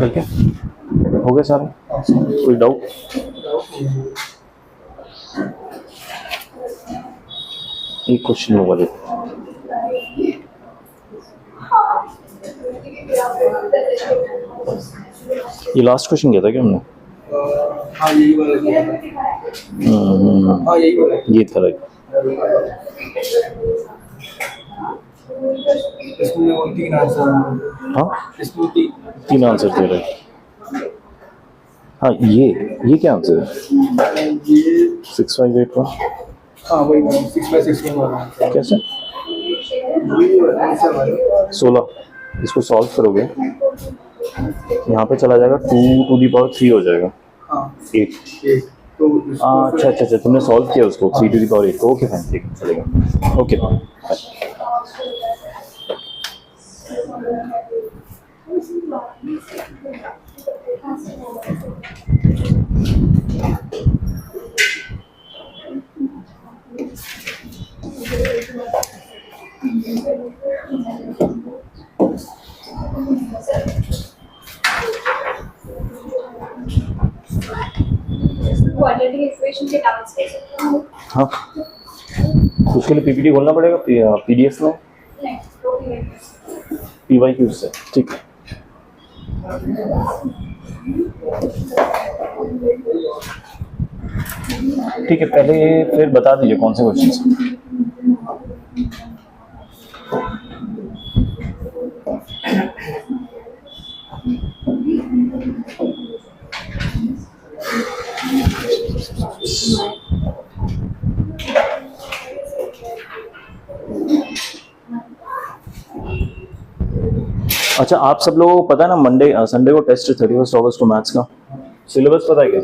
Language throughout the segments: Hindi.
ठीक है, हो गया सारे? कोई डाउट? एक क्वेश्चन होगा देखो, ये लास्ट क्वेश्चन किया था क्या हमने? हाँ यही वाला। हाँ यही वाला ये था राइट। इसमें वो 3 आंसर। हाँ इसमें 3 आंसर थे राइट। हाँ ये क्या आंसर है? ये 658 का? हाँ वही 6/6 में वाला आंसर। कैसे? ये वाला आंसर वाला 16, इसको सॉल्व करोगे यहाँ पे चला जाएगा 2⁻³ हो जाएगा। हाँ 8। ये तो अच्छा, तुमने सॉल्व किया उसको 3⁻8 को। ओके फाइन, ठीक है चलेगा। ओके क्वाड्रेटिक इक्वेशन के डाउट्स ले सकते हैं। हाँ, उसके लिए पीपीटी खोलना पड़ेगा पीडीएफ में, नहीं तो पीवाईक्यू से। ठीक है, ठीक है, पहले फिर बता दीजिए कौन से क्वेश्चन। अच्छा, आप सब लोगों को पता है ना संडे को टेस्ट है 31 अगस्त को मैथ्स का। सिलेबस पता है क्या?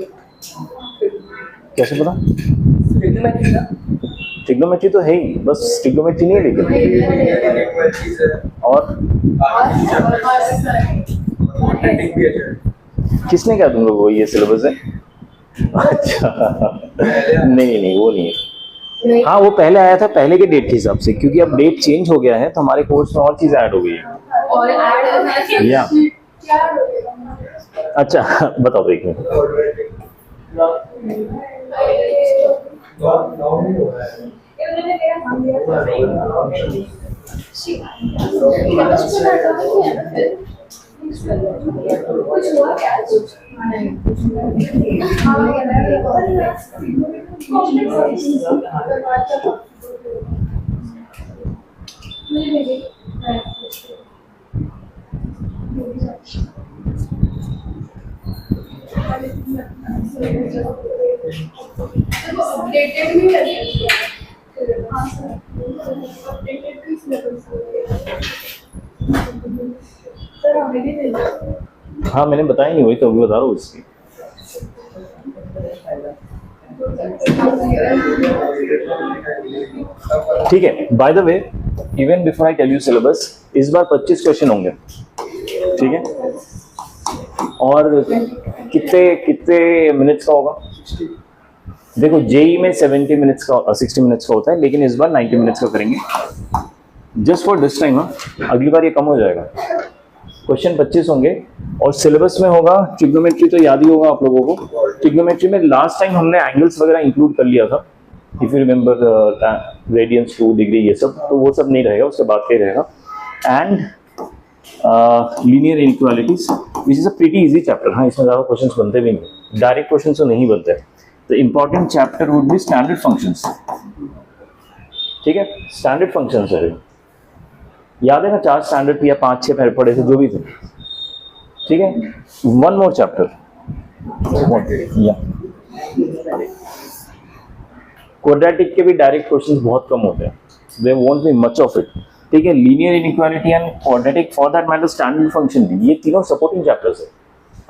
कैसे पता? ट्रिग्नोमेट्री तो है ही, बस ट्रिग्नोमेट्री नहीं है लेकिन और किसने कहा तुम लोगों को ये सिलेबस है? अच्छा नहीं वो नहीं है। हाँ वो पहले आया था पहले के डेट के हिसाब से, क्योंकि अब डेट चेंज हो गया है तो हमारे कोर्स में और चीजें ऐड हो गई है। या अच्छा बताओ एक मिनट। कुछ हुआ क्या? हाँ मैंने बताया नहीं, वही तो अभी बता रहा हूँ इसकी। ठीक है, by the way even before I tell you syllabus, इस बार 25 क्वेश्चन होंगे, ठीक है? और कितने मिनट्स का होगा? देखो जेई में 70 मिनट्स का 60 मिनट्स का होता है, लेकिन इस बार 90 मिनट्स का करेंगे जस्ट फॉर दिस टाइम। अगली बार ये कम हो जाएगा। क्वेश्चन 25 होंगे और सिलेबस में होगा ट्रिग्नोमेट्री, तो याद ही होगा आप लोगों को। ट्रिग्नोमेट्री में लास्ट टाइम हमने एंगल्स वगैरह इंक्लूड कर लिया था, if you remember, radians 2 degree ये सब, तो वो सब नहीं रहेगा, उसके बाद क्या रहेगा। And linear inequalities which is a pretty easy chapter. हाँ इसमें ज़्यादा क्वेश्चन बनते भी नहीं, डायरेक्ट क्वेश्चन तो नहीं बनते। The important chapter would be standard functions, ठीक है? स्टैंडर्ड फंक्शंस है, याद है ना? 4 स्टैंडर्ड या 5-6 पढ़े थे जो भी थे, ठीक है? वन मोर चैप्टर, क्वाड्रेटिक के भी डायरेक्ट क्वेश्चंस बहुत कम होते हैं, they won't be much of it, ठीक है? Linear inequality and quadratic, for that matter standard function भी, ये तीनों सपोर्टिंग चैप्टर्स है।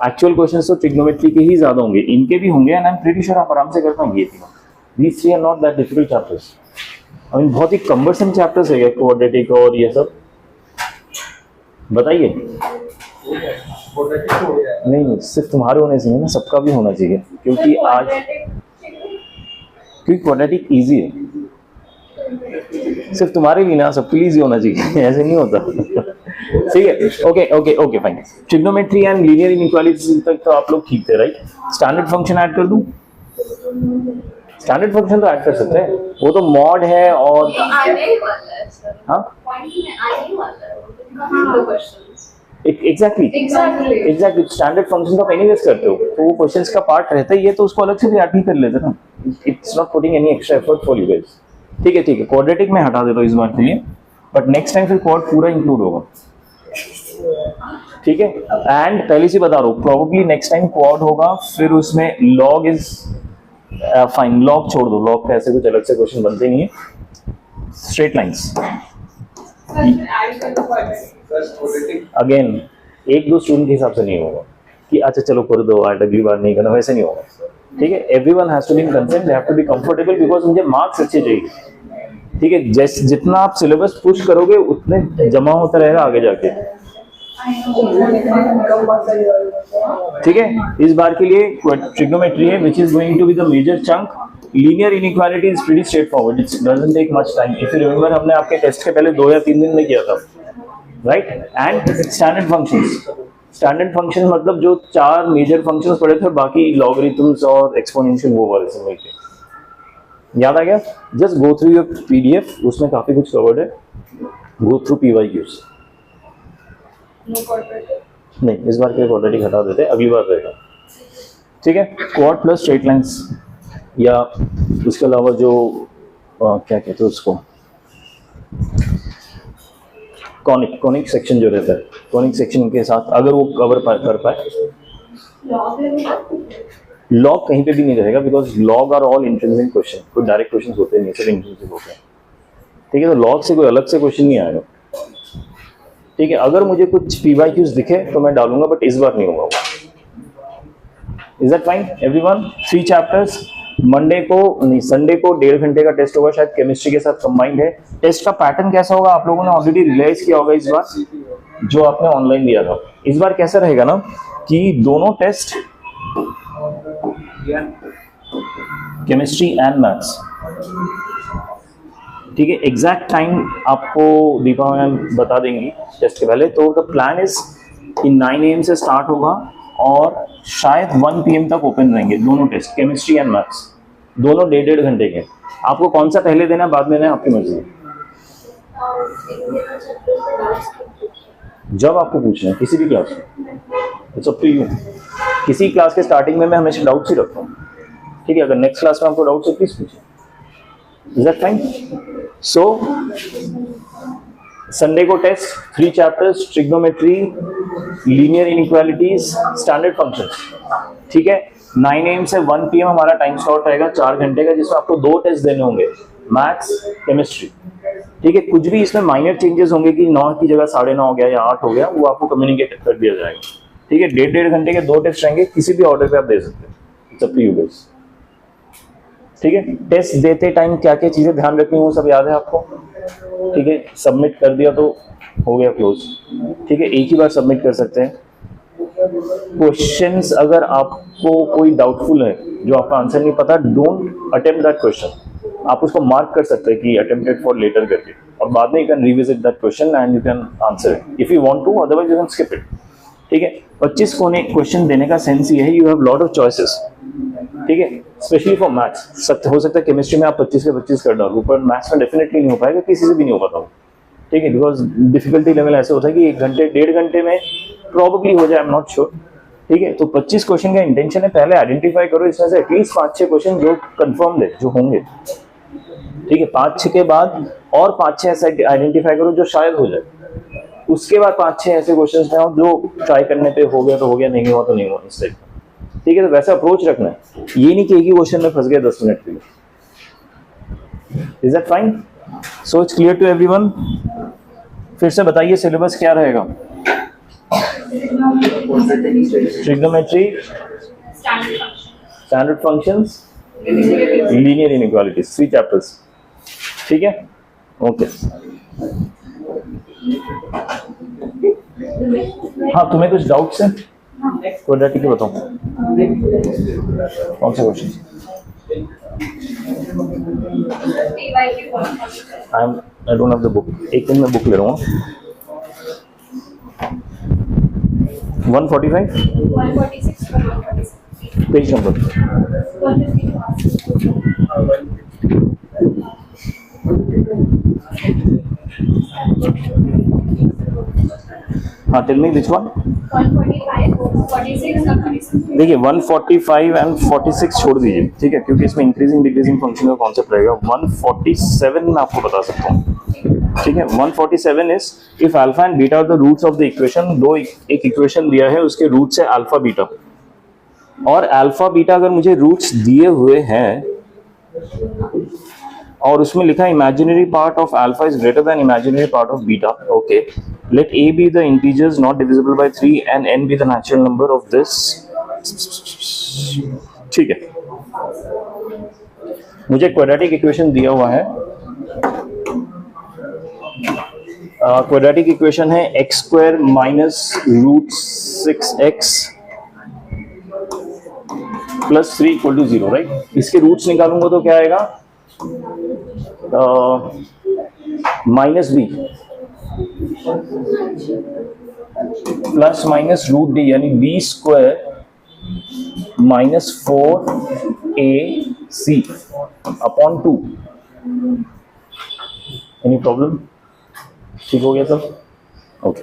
एक्चुअल क्वेश्चंस तो ट्रिग्नोमेट्री के ही ज्यादा होंगे, इनके भी होंगे, and I am pretty sure आप आराम से कर पाएंगे ये तीनों। These three are not that difficult chapters. I mean बहुत ही कम्बरसम चैप्टर्स है क्वाड्रेटिक और ये सब। बताइए। नहीं सिर्फ तुम्हारे होने से नहीं ना, सबका भी होना चाहिए, क्योंकि आज क्योंकि क्वाड्रेटिक इजी है, सिर्फ तुम्हारे भी ना, सबके लिए इजी होना चाहिए ऐसे नहीं होता। ठीक है, okay okay okay fine. Trigonometry and linear inequalities तक तो आप लोग ठीक थे, राइट? स्टैंडर्ड फंक्शन ऐड कर दूं? स्टैंडर्ड फंक्शन तो ऐड कर सकते हैं, वो तो मॉड है और तो आने ही वाला है सर, हाँ पॉइंट में आने ही वाला है दो क्वेश्चंस। एग्जैक्टली स्टैंडर्ड फंक्शन तो आप एनीवेज करते हो, तो वो क्वेश्चंस का पार्ट रहता ही है, तो उसको अलग से भी ऐड भी कर लेते ना। It's not putting any extra effort for you guys. ठीक है, क्वाड्रेटिक में हटा देता हूं इस बार के लिए, बट नेक्स्ट टाइम फिर क्वाड पूरा इंक्लूड होगा। ठीक है, एंड पहले से बता रहा हूं, प्रोबेबली नेक्स्ट टाइम क्वाड होगा, फिर उसमें लॉग इज फाइन, लॉग छोड़ दो, लॉग का ऐसे कुछ अलग से क्वेश्चन बनते नहीं है। स्ट्रेट लाइंस अगेन एक दो स्टूडेंट के हिसाब से नहीं होगा कि अच्छा चलो कर दो आज, अगली बार नहीं करना, वैसे नहीं होगा। ठीक है, everyone has to be in consent, they have to be comfortable, because मुझे मार्क्स अच्छे चाहिए। ठीक है, जितना आप सिलेबस पुश करोगे उतने जमा होता रहेगा आगे जाके। ठीक है, इस बार के लिए ट्रिग्नोमेट्री है which is going to be the major chunk. Linear inequality is pretty straightforward. It doesn't take much time. If you remember, हमने आपके टेस्ट के पहले 2 या 3 दिन में किया था, right? And standard functions. Standard functions मतलब जो 4 मेजर फंक्शंस पढ़े थे और बाकी लॉगरिथम्स और एक्सपोनेंशियल वो वाले सब मिलके। याद आ गया? Just go through your PDF, उसमें काफी कुछ कवर्ड है। Go through PYQs. नहीं, इस बार के क्वाड्रेटिक हटा देते, अगली बार रहेगा। ठीक है, क्वाड प्लस स्ट्रेट लाइंस, या उसके अलावा जो क्या कहते हैं उसको, कॉनिक सेक्शन जो रहता है, कॉनिक सेक्शन के साथ अगर वो कवर कर पाए। लॉग कहीं पे भी नहीं रहेगा, because log are all intrinsic question, कोई डायरेक्ट क्वेश्चन होते नहीं, सिर्फ इंट्रिंसिक होते हैं। ठीक है, तो लॉग से कोई अलग से क्वेश्चन नहीं आएगा। ठीक है, अगर मुझे कुछ PYQs दिखे तो मैं डालूंगा, बट इस बार नहीं होगा। Is that fine everyone? 3 chapters, Monday को नहीं संडे को 1.5 घंटे का टेस्ट होगा, शायद केमिस्ट्री के साथ कंबाइंड है। टेस्ट का पैटर्न कैसा होगा आप लोगों ने ऑलरेडी रियलाइज किया होगा इस बार, जो आपने ऑनलाइन दिया था। इस बार कैसा रहेगा ना कि दोनों टेस्ट, केमिस्ट्री एंड मैथ्स, ठीक है, एग्जैक्ट टाइम आपको दीपा मैम बता देंगी टेस्ट के पहले। तो द प्लान इज कि 9 AM से स्टार्ट होगा और शायद 1 PM तक ओपन रहेंगे दोनों टेस्ट, केमिस्ट्री एंड मैथ्स, दोनों 1.5 घंटे के। आपको कौन सा पहले देना है बाद में देना है, आपकी मर्जी है, जब आपको पूछना है, किसी भी क्लास में, इट्स अप टू यू। किसी क्लास के स्टार्टिंग में मैं हमेशा डाउट्स ही रखता हूँ। ठीक है, अगर नेक्स्ट क्लास में आपको डाउट्स है प्लीज पूछिए। Is that fine? So Sunday को test, 3 chapters, trigonometry, linear inequalities, standard functions. ठीक है, 9 AM से 1 PM हमारा टाइम स्लॉट रहेगा 4 घंटे का, जिसमें आपको 2 टेस्ट देने होंगे, मैथ्स, केमिस्ट्री। ठीक है, कुछ भी इसमें माइनर चेंजेस होंगे कि 9 की जगह 9:30 हो गया या 8 हो गया, वो आपको कम्युनिकेट कर दिया जाएगा। ठीक है, 1.5 घंटे के 2 टेस्ट रहेंगे, किसी भी ऑर्डर पे आप दे सकते हैं, it's up to you guys. ठीक है, टेस्ट देते टाइम क्या क्या चीजें ध्यान रखनी वो सब याद है आपको? ठीक है, सबमिट कर दिया तो हो गया क्लोज। ठीक है, एक ही बार सबमिट कर सकते हैं। क्वेश्चंस अगर आपको कोई डाउटफुल है, जो आपका आंसर नहीं पता, डोंट अटेम्प्ट दैट क्वेश्चन। आप उसको मार्क कर सकते हैं कि अटेम्प्टेड फॉर लेटर करके, और बाद में you can revisit that question and you can answer it if you want to, otherwise you can skip it. ठीक है, 25 कोने क्वेश्चन देने का सेंस ये है, you have lot of choices. ठीक है, स्पेशली फॉर मैथ्स। हो सकता है केमिस्ट्री में आप 25 के 25 कर डालो, पर मैथ्स में डेफिनेटली नहीं हो पाएगा, किसी से भी नहीं हो पाता। ठीक है, बिकॉज डिफिकल्टी लेवल ऐसे होता है कि 1 घंटे 1.5 घंटे में प्रॉब्ली हो जाए, आई एम नॉट श्योर। ठीक है, तो 25 क्वेश्चन का इंटेंशन है, पहले आइडेंटिफाई करो, इसमें से एटलीस्ट 5-6 क्वेश्चन जो कंफर्म है, जो होंगे। ठीक है, 5-6 के बाद और 5-6 ऐसे आइडेंटिफाई करो जो शायद हो जाए, उसके बाद 5-6 ऐसे क्वेश्चंस में जो ट्राई करने पे हो गया तो हो गया, नहीं हुआ तो नहीं हुआ, इस टाइप। ठीक है, तो वैसा अप्रोच रखना है, ये नहीं कि एक ही क्वेश्चन में फंस गया 10 मिनट के लिए। Is that fine? So it's clear to everyone? फिर से बताइए सिलेबस क्या रहेगा? Trigonometry, standard functions, linear inequalities, 3 chapters. ठीक है, ओके। हाँ, तुम्हें कुछ डाउट्स हैं? क्वाड्रेटिक के बताओ, कौन सा question? I don't have the book, एक दिन में बुक ले रहा हूँ। 145 146 or 146. Page number 151. हाँ, टेल मी विच वन। 145, 46 और 46. देखिए 145 एंड 46 छोड़ दीजिए, ठीक है, क्योंकि इसमें इंक्रीजिंग डिक्रीजिंग फंक्शन का कॉन्सेप्ट रहेगा। 147 मैं आपको बता सकता हूँ, ठीक है। 147 is if alpha and beta are the roots of the equation. एक इक्वेशन दिया है, उसके रूट्स है अल्फा बीटा, और अल्फा बीटा अगर मुझे रूट्स दिए हुए हैं और उसमें लिखा imaginary part of alpha is greater than imaginary part of beta, okay, let a be the integers not divisible by 3 and n be the natural number of this, ठीक है। मुझे क्वाड्रेटिक इक्वेशन दिया हुआ है, क्वाड्रेटिक इक्वेशन है x square minus root 6x plus 3 equal to 0, right. इसके रूट्स निकालूंगा तो क्या आएगा, minus b plus minus root D, यानी b square minus 4ac upon 2। Any problem? ठीक हो गया सब? Okay.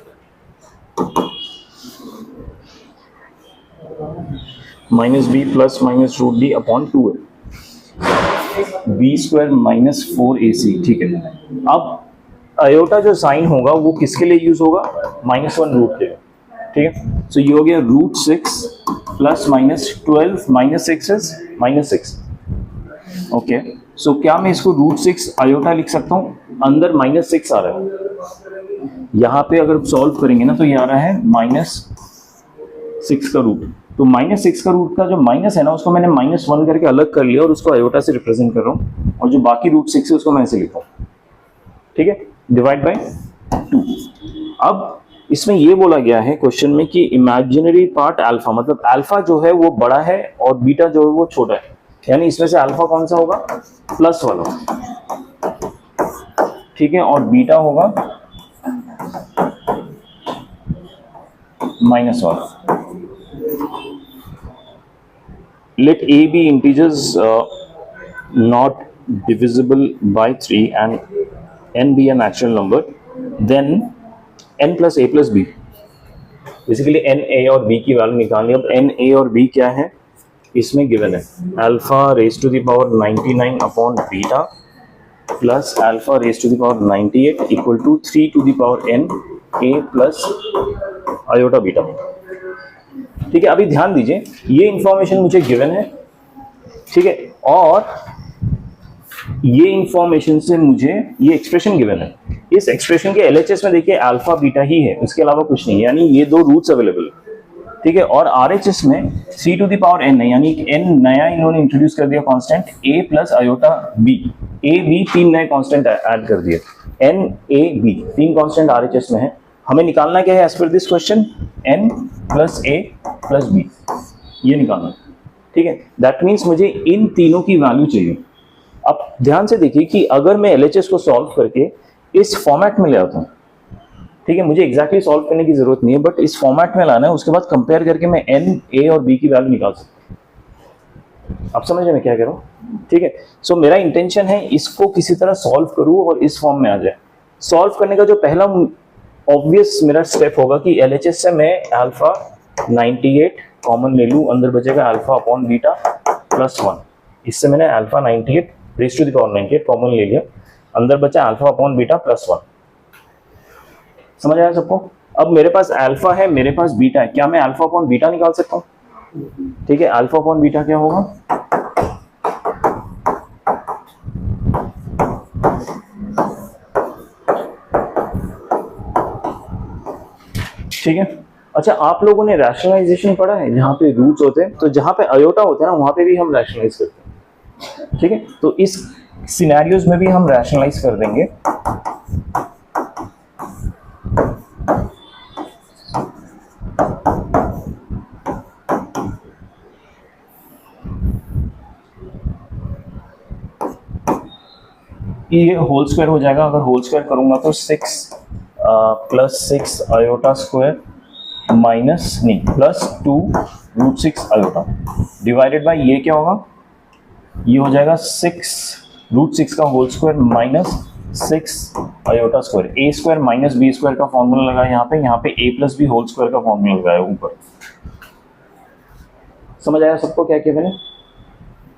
Minus b plus minus root D upon 2 है, बी स्क्वायर माइनस 4ac, ठीक है। अब आयोटा जो साइन होगा वो किसके लिए यूज होगा, -1 रूट के लिए, ठीक है। सो ये हो गया root 6 plus minus 12 minus 6 is -6, okay. So क्या मैं इसको रूट 6 आयोटा लिख सकता हूँ, अंदर -6 आ रहा है, यहाँ पे अगर सॉल्व करेंगे ना तो ये आ रहा है -6 का रूट, तो -6 का रूट का जो माइनस है ना उसको मैंने -1 करके अलग कर लिया और उसको आयोटा से रिप्रेजेंट कर रहा हूँ, और जो बाकी रूट 6 है उसको मैं ऐसे लिखता हूँ, ठीक है, डिवाइड बाय 2। अब इसमें ये बोला गया है क्वेश्चन में कि इमेजिनरी पार्ट अल्फा, मतलब अल्फा जो है वो बड़ा है और बीटा जो है वो छोटा है, यानी इसमें से अल्फा कौन सा होगा, प्लस वाला, ठीक है, और बीटा होगा माइनस वाला। Let a b integers not divisible by 3 and n be a natural number, then n plus a plus b, basically n a और b की वैल्यू निकालनी। अब n a और b क्या है, इसमें गिवन है alpha raise to the power 99 upon beta plus alpha raise to the power 98 equal to 3 to the power n a plus iota beta, ठीक है। अभी ध्यान दीजिए, ये इंफॉर्मेशन मुझे गिवन है, ठीक है, और ये इंफॉर्मेशन से मुझे ये एक्सप्रेशन गिवन है। इस एक्सप्रेशन के एलएचएस में देखिए अल्फा बीटा ही है, उसके अलावा कुछ नहीं है, यानी ये दो रूट्स अवेलेबल, ठीक है। और आरएचएस में c to the power n है, यानी n नया इन्होंने इंट्रोड्यूस कर दिया constant a plus iota b, a b 3 नए कांस्टेंट ऐड कर दिए, n a b 3 constant RHS में है। हमें निकालना क्या है as per this question, n plus a plus b, ये निकालना, ठीक है। दैट मीन्स मुझे इन तीनों की वैल्यू चाहिए। अब ध्यान से देखिए कि अगर मैं एलएचएस को सॉल्व करके इस फॉर्मेट में ले आता हूँ, ठीक है, मुझे एग्जैक्टली सॉल्व करने की जरूरत नहीं है, बट इस फॉर्मेट में लाना है, उसके बाद कंपेयर करके मैं n a और b की वैल्यू निकाल सकता हूँ। आप समझ रहे मैं क्या कह रहा हूँ, ठीक है। सो मेरा इंटेंशन है इसको किसी तरह सॉल्व करूँ और इस फॉर्म में आ जाए। सॉल्व करने का जो पहला ऑब्वियस मेरा स्टेप होगा कि एलएचएस से मैं अल्फा 98 कॉमन ले लूँ, अंदर बचेगा अल्फा अपॉन बीटा प्लस 1, इससे मैंने alpha 98 raise to the power 98 common ले लिया, अंदर बचा अल्फा अपॉन बीटा प्लस 1। समझ आया सबको? अब मेरे पास अल्फा है, मेरे पास बीटा है, क्या मैं अल्फा अपॉन बीटा निकाल सकता हूँ? ठीक है, अल्फा अपॉन बीटा क्या होगा, ठीक है। अच्छा, आप लोगों ने रैशनलाइजेशन पढ़ा है, जहाँ पे रूट्स होते हैं, तो जहाँ पे अयोटा होते हैं ना वहाँ पे भी हम रैशनलाइज करते हैं, ठीक है। तो इस सिनेरियोज में भी हम रैशनलाइज कर देंगे। ये होल स्क्वायर हो जाएगा, अगर होल स्क्वायर करूंगा तो 6 प्लस 6 आयोटा स्क्वायर माइनस नहीं प्लस 2√6 आयोटा डिवाइडेड बाय ये क्या होगा, ये हो जाएगा 6√6 का whole square minus 6 iota square. A square minus b square का फॉर्मूला लगा यहाँ पे a plus b whole square का फॉर्मूला लगाया ऊपर। समझ आया सबको क्या किया मैंने?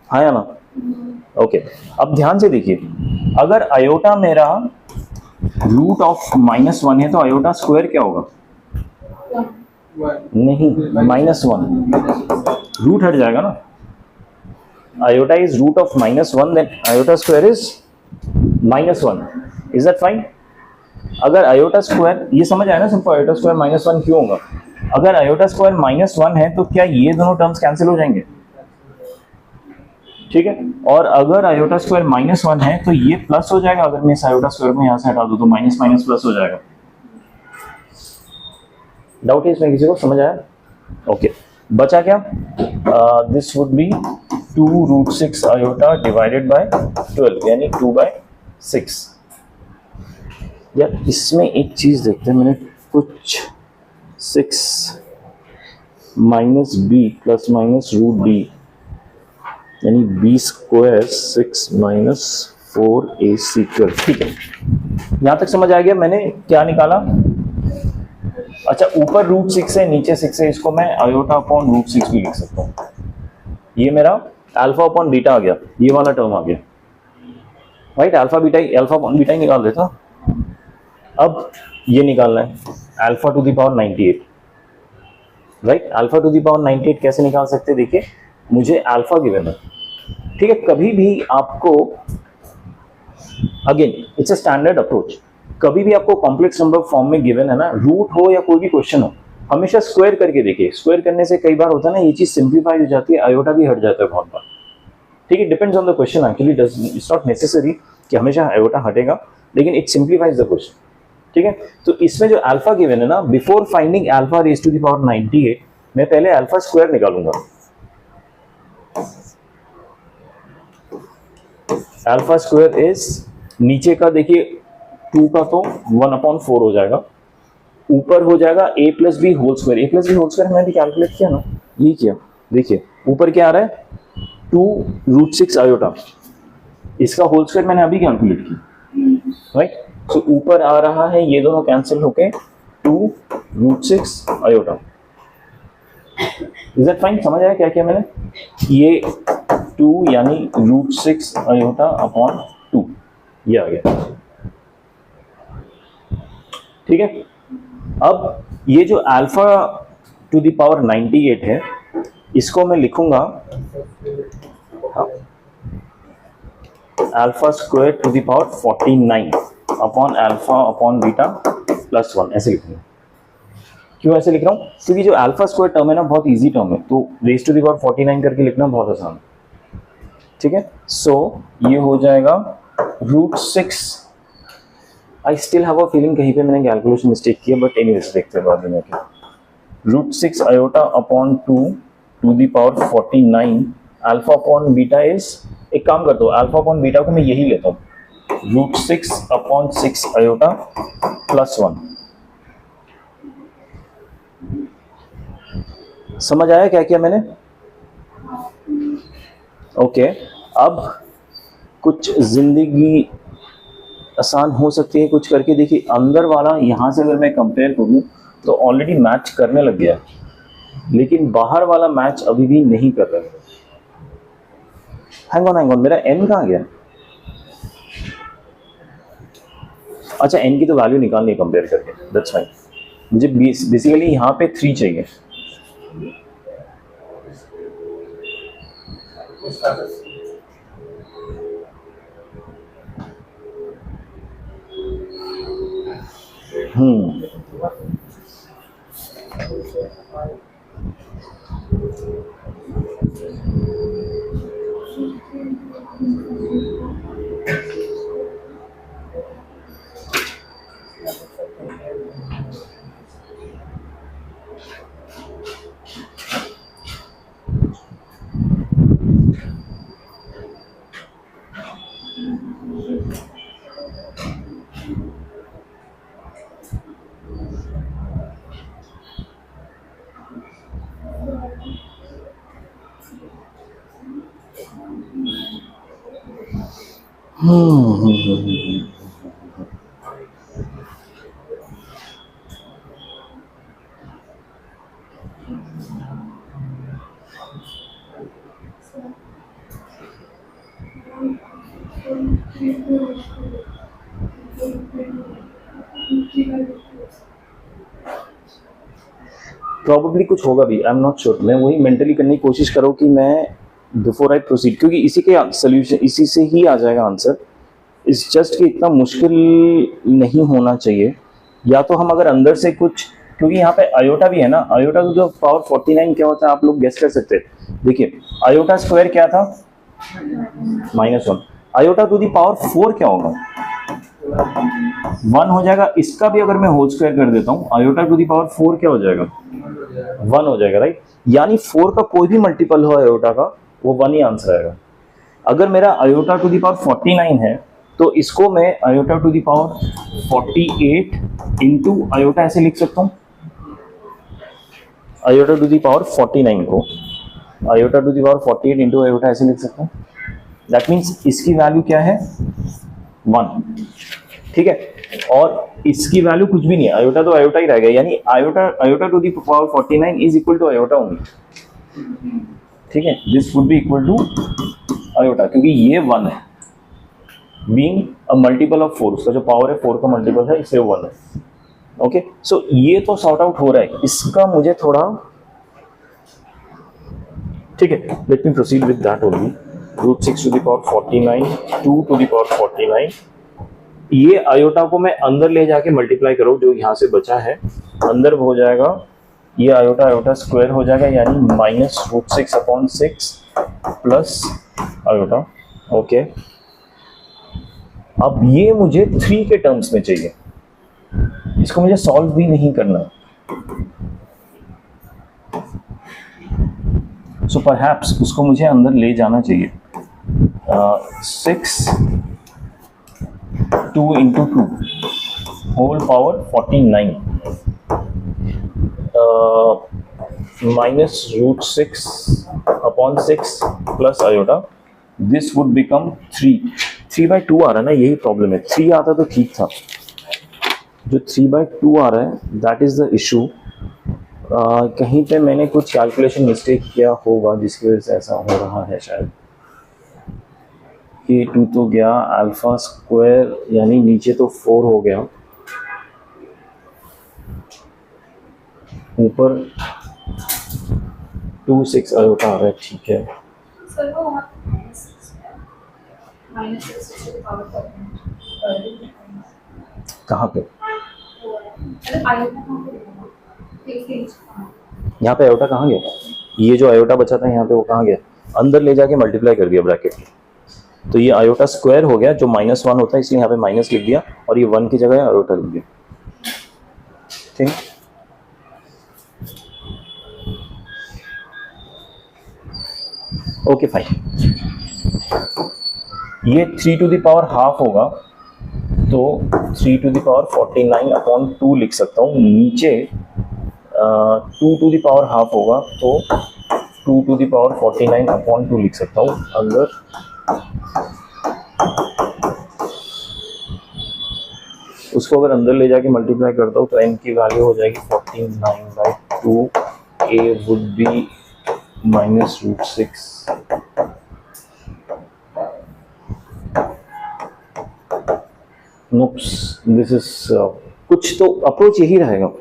हाँ या ना? ओके अब ध्यान से देखिए, अगर आयोटा मेरा रूट ऑफ -1 है तो आयोटा स्क्वायर क्या होगा? नहीं, -1 रूट हट जाएगा ना। Iota is root of -1 then iota square is -1। Is that fine? अगर आयोटा स्क्वायर, ये समझ आया ना सबको आयोटा स्क्वायर -1 क्यों होगा? अगर आयोटा स्क्वायर -1 है तो क्या ये दोनों टर्म्स कैंसिल हो जाएंगे? ठीक है, और अगर आयोटा स्क्वायर -1 है तो ये प्लस हो जाएगा। अगर मैं इस आयोटा स्क्वायर को यहां से हटा दूं तो माइनस माइनस प्लस हो जाएगा। डाउट है इसमें किसी को? समझ आया? ओके बचा क्या? This would B 2√6 iota divided bye 12 यानी 2/6। यार इसमें एक चीज देखते हैं, मैंने कुछ 6 minus b plus minus root b यानी बी स्क्वायर 6 माइनस 4ac²। ठीक है, यहां तक समझ आ गया? मैंने क्या निकाला? अच्छा ऊपर √6 है नीचे 6 है, इसको मैं आयोटा अपॉन √6 भी लिख सकता हूँ। ये मेरा अल्फा अपॉन बीटा आ गया, ये वाला टर्म आ गया राइट। अल्फा अपॉन बीटा ही निकाल देता। अब ये निकालना है alpha two the power 98 right. Alpha two the power 98 कैसे निकाल सकते हैं? देखिए मुझे अल्फा गिवन है, ठीक है। कभी भी आपको, again it's a standard approach, कभी भी आपको कॉम्प्लेक्स नंबर फॉर्म में गिवन है ना, रूट हो या कोई भी क्वेश्चन हो, हमेशा स्क्वायर करके देखिए। स्क्वायर करने से कई बार होता है ना ये चीज सिंप्लीफाई हो जाती है, आयोटा भी हट जाता है बहुत बार। ठीक है, depends on the question actually, it's not necessary कि हमेशा आयोटा हटेगा, लेकिन इट सिंप्लीफाइज द क्वेश्चन। ठीक है, तो इसमें जो अल्फा गिवन है ना, before finding alpha raise to the power 98 मैं पहले अल्फा स्क्वायर निकालूंगा। अल्फा स्क्वायर इज, नीचे का देखिए 2 का तो 1/4 हो जाएगा, ऊपर हो जाएगा a plus b whole square. a plus b whole square मैंने भी कैलकुलेट किया ना, ये किया। देखिए ऊपर क्या आ रहा है 2√6 आयोटा, इसका होल स्क्वायर मैंने अभी कैलकुलेट किया राइट। तो ऊपर आ रहा है, ये दोनों कैंसिल होके 2√6 आयोटा। Is that fine? समझ आया क्या किया मैंने? ये 2 यानी √6 आयोटा अपॉन 2 ये आ गया। ठीक है, अब ये जो अल्फा टू द पावर 98 है इसको मैं लिखूंगा alpha square to the power 49 upon alpha upon beta plus 1 ऐसे लिखूंगा। क्यों ऐसे लिख रहा हूँ? क्योंकि जो अल्फा स्क्वायर टर्म है ना बहुत इजी टर्म है, तो रेज़ टू द पावर 49 करके लिखना बहुत आसान है। ठीक है, सो ये हो जाएगा √6। I still have a feeling कहीं पे मैंने कैलकुलेशन मिस्टेक किया, बट एनीवेज देखते हैं बाद में क्या। √6 iota upon 2 to the power 49 alpha upon beta is, एक काम करता हूँ अल्फा अपॉन बीटा को मैं यही लेता हूँ, √6 अपॉन 6 आयोटा प्लस 1। समझ आया क्या किया मैंने? ओके, अब कुछ जिंदगी आसान हो सकती है, कुछ करके देखिए। अंदर वाला यहां से अगर मैं कंपेयर करूं तो ऑलरेडी मैच करने लग गया, लेकिन बाहर वाला मैच अभी भी नहीं कर रहा है। हैंग ऑन, मेरा n कहाँ गया? अच्छा n की तो वैल्यू निकालनी है कंपेयर करके, दैट्स फाइन। मुझे बेसिकली यहाँ पे 3 चाहिए। प्रॉबेबली कुछ होगा भी, आई एम नॉट श्योर। मैं वही मेंटली करने की कोशिश करो कि मैं बिफोर आई प्रोसीड, क्योंकि इसी के सोल्यूशन इसी से ही आ जाएगा आंसर। इस जस्ट कि इतना मुश्किल नहीं होना चाहिए। या तो हम अगर अंदर से कुछ, क्योंकि यहाँ पे आयोटा भी है ना, आयोटा टू द पावर 49 क्या होता है आप लोग गेस कर सकते हैं। देखिए आयोटा स्क्वायर क्या था, -1। आयोटा टू द पावर 4 क्या होगा, 1 हो जाएगा। इसका भी अगर मैं होल स्क्वायर कर देता हूँ, आयोटा टू द पावर 4 क्या हो जाएगा, 1 हो जाएगा, राइट। यानी 4 का कोई भी मल्टीपल हो आयोटा का, वो 1 ही आंसर आएगा। अगर मेरा आयोटा टू द पावर 49 है तो इसको मैं iota to the power 48 into iota ऐसे लिख सकता हूँ। आयोटा टू द पावर 49 को iota to the power 48 into iota ऐसे लिख सकता हूँ। दैट मीन्स इसकी वैल्यू क्या है, 1, ठीक है। और इसकी वैल्यू कुछ भी नहीं है, आयोटा तो आयोटा ही रहेगा, यानी iota to the power 49 is equal to iota only, ठीक है। This would be equal to iota, क्योंकि ये 1 है, बीइंग अ मल्टीपल ऑफ 4, उसका जो पावर है 4 का मल्टीपल है, इसलिए 1 है। ओके, सो ये तो सॉर्ट आउट हो रहा है, इसका मुझे थोड़ा, ठीक है। Let me proceed with that only. √6 to the power 49, 2 to the power 49, ये आयोटा को मैं अंदर ले जाके मल्टीप्लाई करो, जो यहाँ से बचा है अंदर हो जाएगा, ये आयोटा आयोटा स्क्वायर हो जाएगा, यानी -√6/6 प्लस आयोटा। ओके, अब ये मुझे 3 के टर्म्स में चाहिए, इसको मुझे सॉल्व भी नहीं करना। सो परहैप्स उसको मुझे अंदर ले जाना चाहिए। 6 2 into 2 whole power 49 minus √6/6 plus iota, this would become 3/2 आ रहा है ना, यही प्रॉब्लम है। 3 आता तो ठीक था, जो 3/2 आ रहा है दैट इज द इशू। कहीं पे मैंने कुछ कैलकुलेशन मिस्टेक किया होगा जिसकी वजह से ऐसा हो रहा है शायद। ये 2 तो गया, अल्फा स्क्वायर यानी नीचे तो 4 हो गया, ऊपर 2 6 आयोटा आ रहा है, ठीक है। सर वो -6 to the power 49 कहाँ पे, आयोटा यहाँ पे आयोटा कहाँ गया, ये जो आयोटा बचा था यहाँ पे वो कहाँ गया, अंदर ले जाके मल्टीप्लाई कर दिया ब्रैकेट में, तो ये आयोटा स्क्वायर हो गया, जो -1 होता है इसलिए यहाँ पे माइनस लिख दिया, और ये 1 की जगह आयोटा लिख दिया, ठीक है। ओके फाइन, ये 3 टू द पावर हाफ होगा, तो 3 टू द पावर 49/2 लिख सकता हूँ। नीचे 2 टू द पावर हाफ होगा, तो 2 टू द पावर 49/2 लिख सकता हूँ। अंदर उसको अगर अंदर ले जाके मल्टीप्लाई करता हूँ तो n की वैल्यू हो जाएगी 49/2, a would be -√6 nopes, this is कुछ तो अप्रोच यही रहेगा,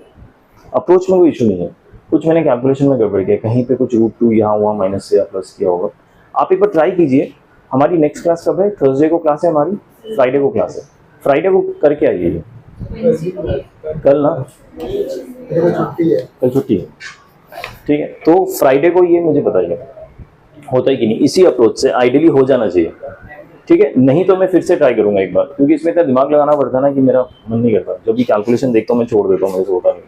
अप्रोच में कोई इशू नहीं है। कुछ मैंने कैलकुलेशन में गड़बड़ किया, कहीं पे कुछ √2 यहाँ हुआ, माइनस से या प्लस किया होगा। आप एक बार ट्राई कीजिए। हमारी नेक्स्ट क्लास कब है, थर्सडे को क्लास है हमारी, फ्राइडे को क्लास है, फ्राइडे को करके आइए। कल ना, छुट्टी है, कल छुट्टी है, ठीक है। तो फ्राइडे को ये मुझे बताइए होता है कि नहीं, इसी अप्रोच से आइडियली हो जाना चाहिए, ठीक है। नहीं तो मैं फिर से ट्राई करूंगा एक बार, क्योंकि इसमें इतना दिमाग लगाना पड़ता है ना कि मेरा मन नहीं करता, जब भी कैलकुलेशन देखता हूँ मैं छोड़ देता हूँ, मेरे से होता नहीं,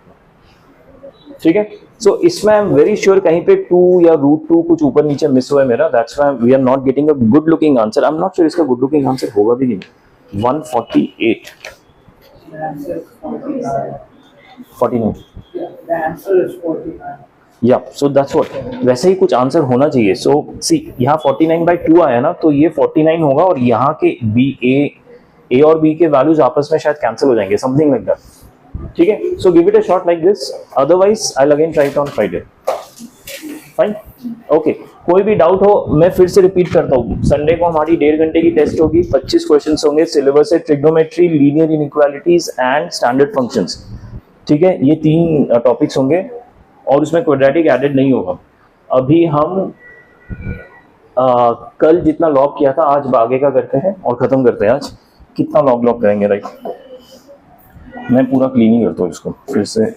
ठीक है। सो इसमें आई एम वेरी श्योर कहीं पे 2 या √2 कुछ ऊपर नीचे मिस हुआ है मेरा, that's why we are not getting a good looking answer. I am not sure इसका गुड लुकिंग आंसर होगा भी नहीं। 148 49, The answer is 49. या सो दैट्स व्हाट, वैसे ही कुछ आंसर होना चाहिए. सो सी यहाँ 49/2 आया ना, तो ये 49 होगा और यहाँ के बी ए और बी के वैल्यूज आपस में शायद कैंसिल हो जाएंगे, समथिंग लाइक दैट. ठीक है, so give it a shot like this, otherwise I will again try it on Friday. Fine, okay. कोई भी डाउट हो मैं फिर से रिपीट करता हूँ, संडे को हमारी 1.5 घंटे की टेस्ट होगी, 25 क्वेश्चंस होंगे. सिलेबस है trigonometry, linear inequalities and standard functions. ठीक है, ये 3 टॉपिक्स होंगे और उसमें क्वाड्रेटिक एडेड नहीं होगा. अभी हम कल जितना लॉग किया था आज आगे का करते हैं और खत्म करते हैं. आज कितना लॉग करेंगे, राइट? मैं पूरा क्लीनिंग करता हूँ इसको फिर से.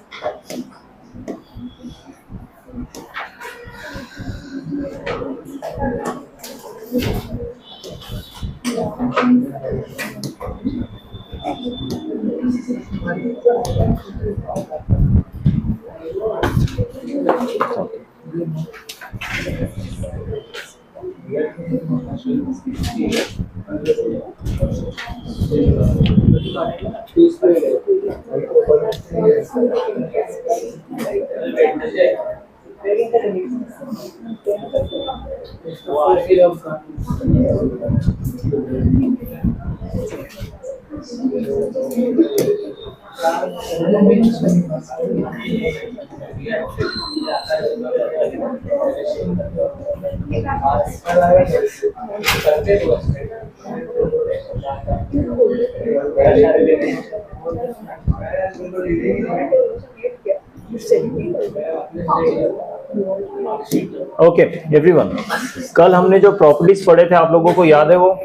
ओके एवरीवन, कल हमने जो प्रॉपर्टीज पढ़े थे आप लोगों को याद है, वो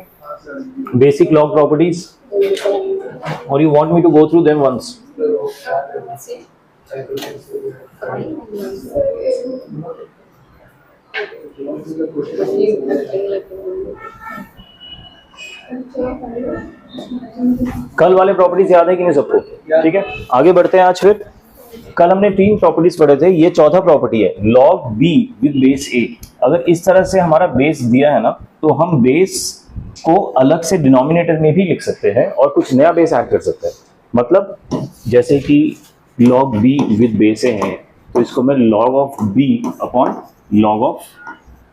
बेसिक लॉग प्रॉपर्टीज, और you want me to go through them once? कल वाले प्रॉपर्टीज याद है कि नहीं सबको? ठीक है, आगे बढ़ते हैं. आज फिर कल हमने 3 प्रॉपर्टीज पढ़े थे, ये चौथा प्रॉपर्टी है, लॉग बी विद बेस ए. अगर इस तरह से हमारा बेस दिया है ना, तो हम बेस को अलग से डिनोमिनेटर में भी लिख सकते हैं और कुछ नया बेस ऐड कर सकते हैं. मतलब जैसे कि log b with base a है, तो इसको मैं log of b upon log of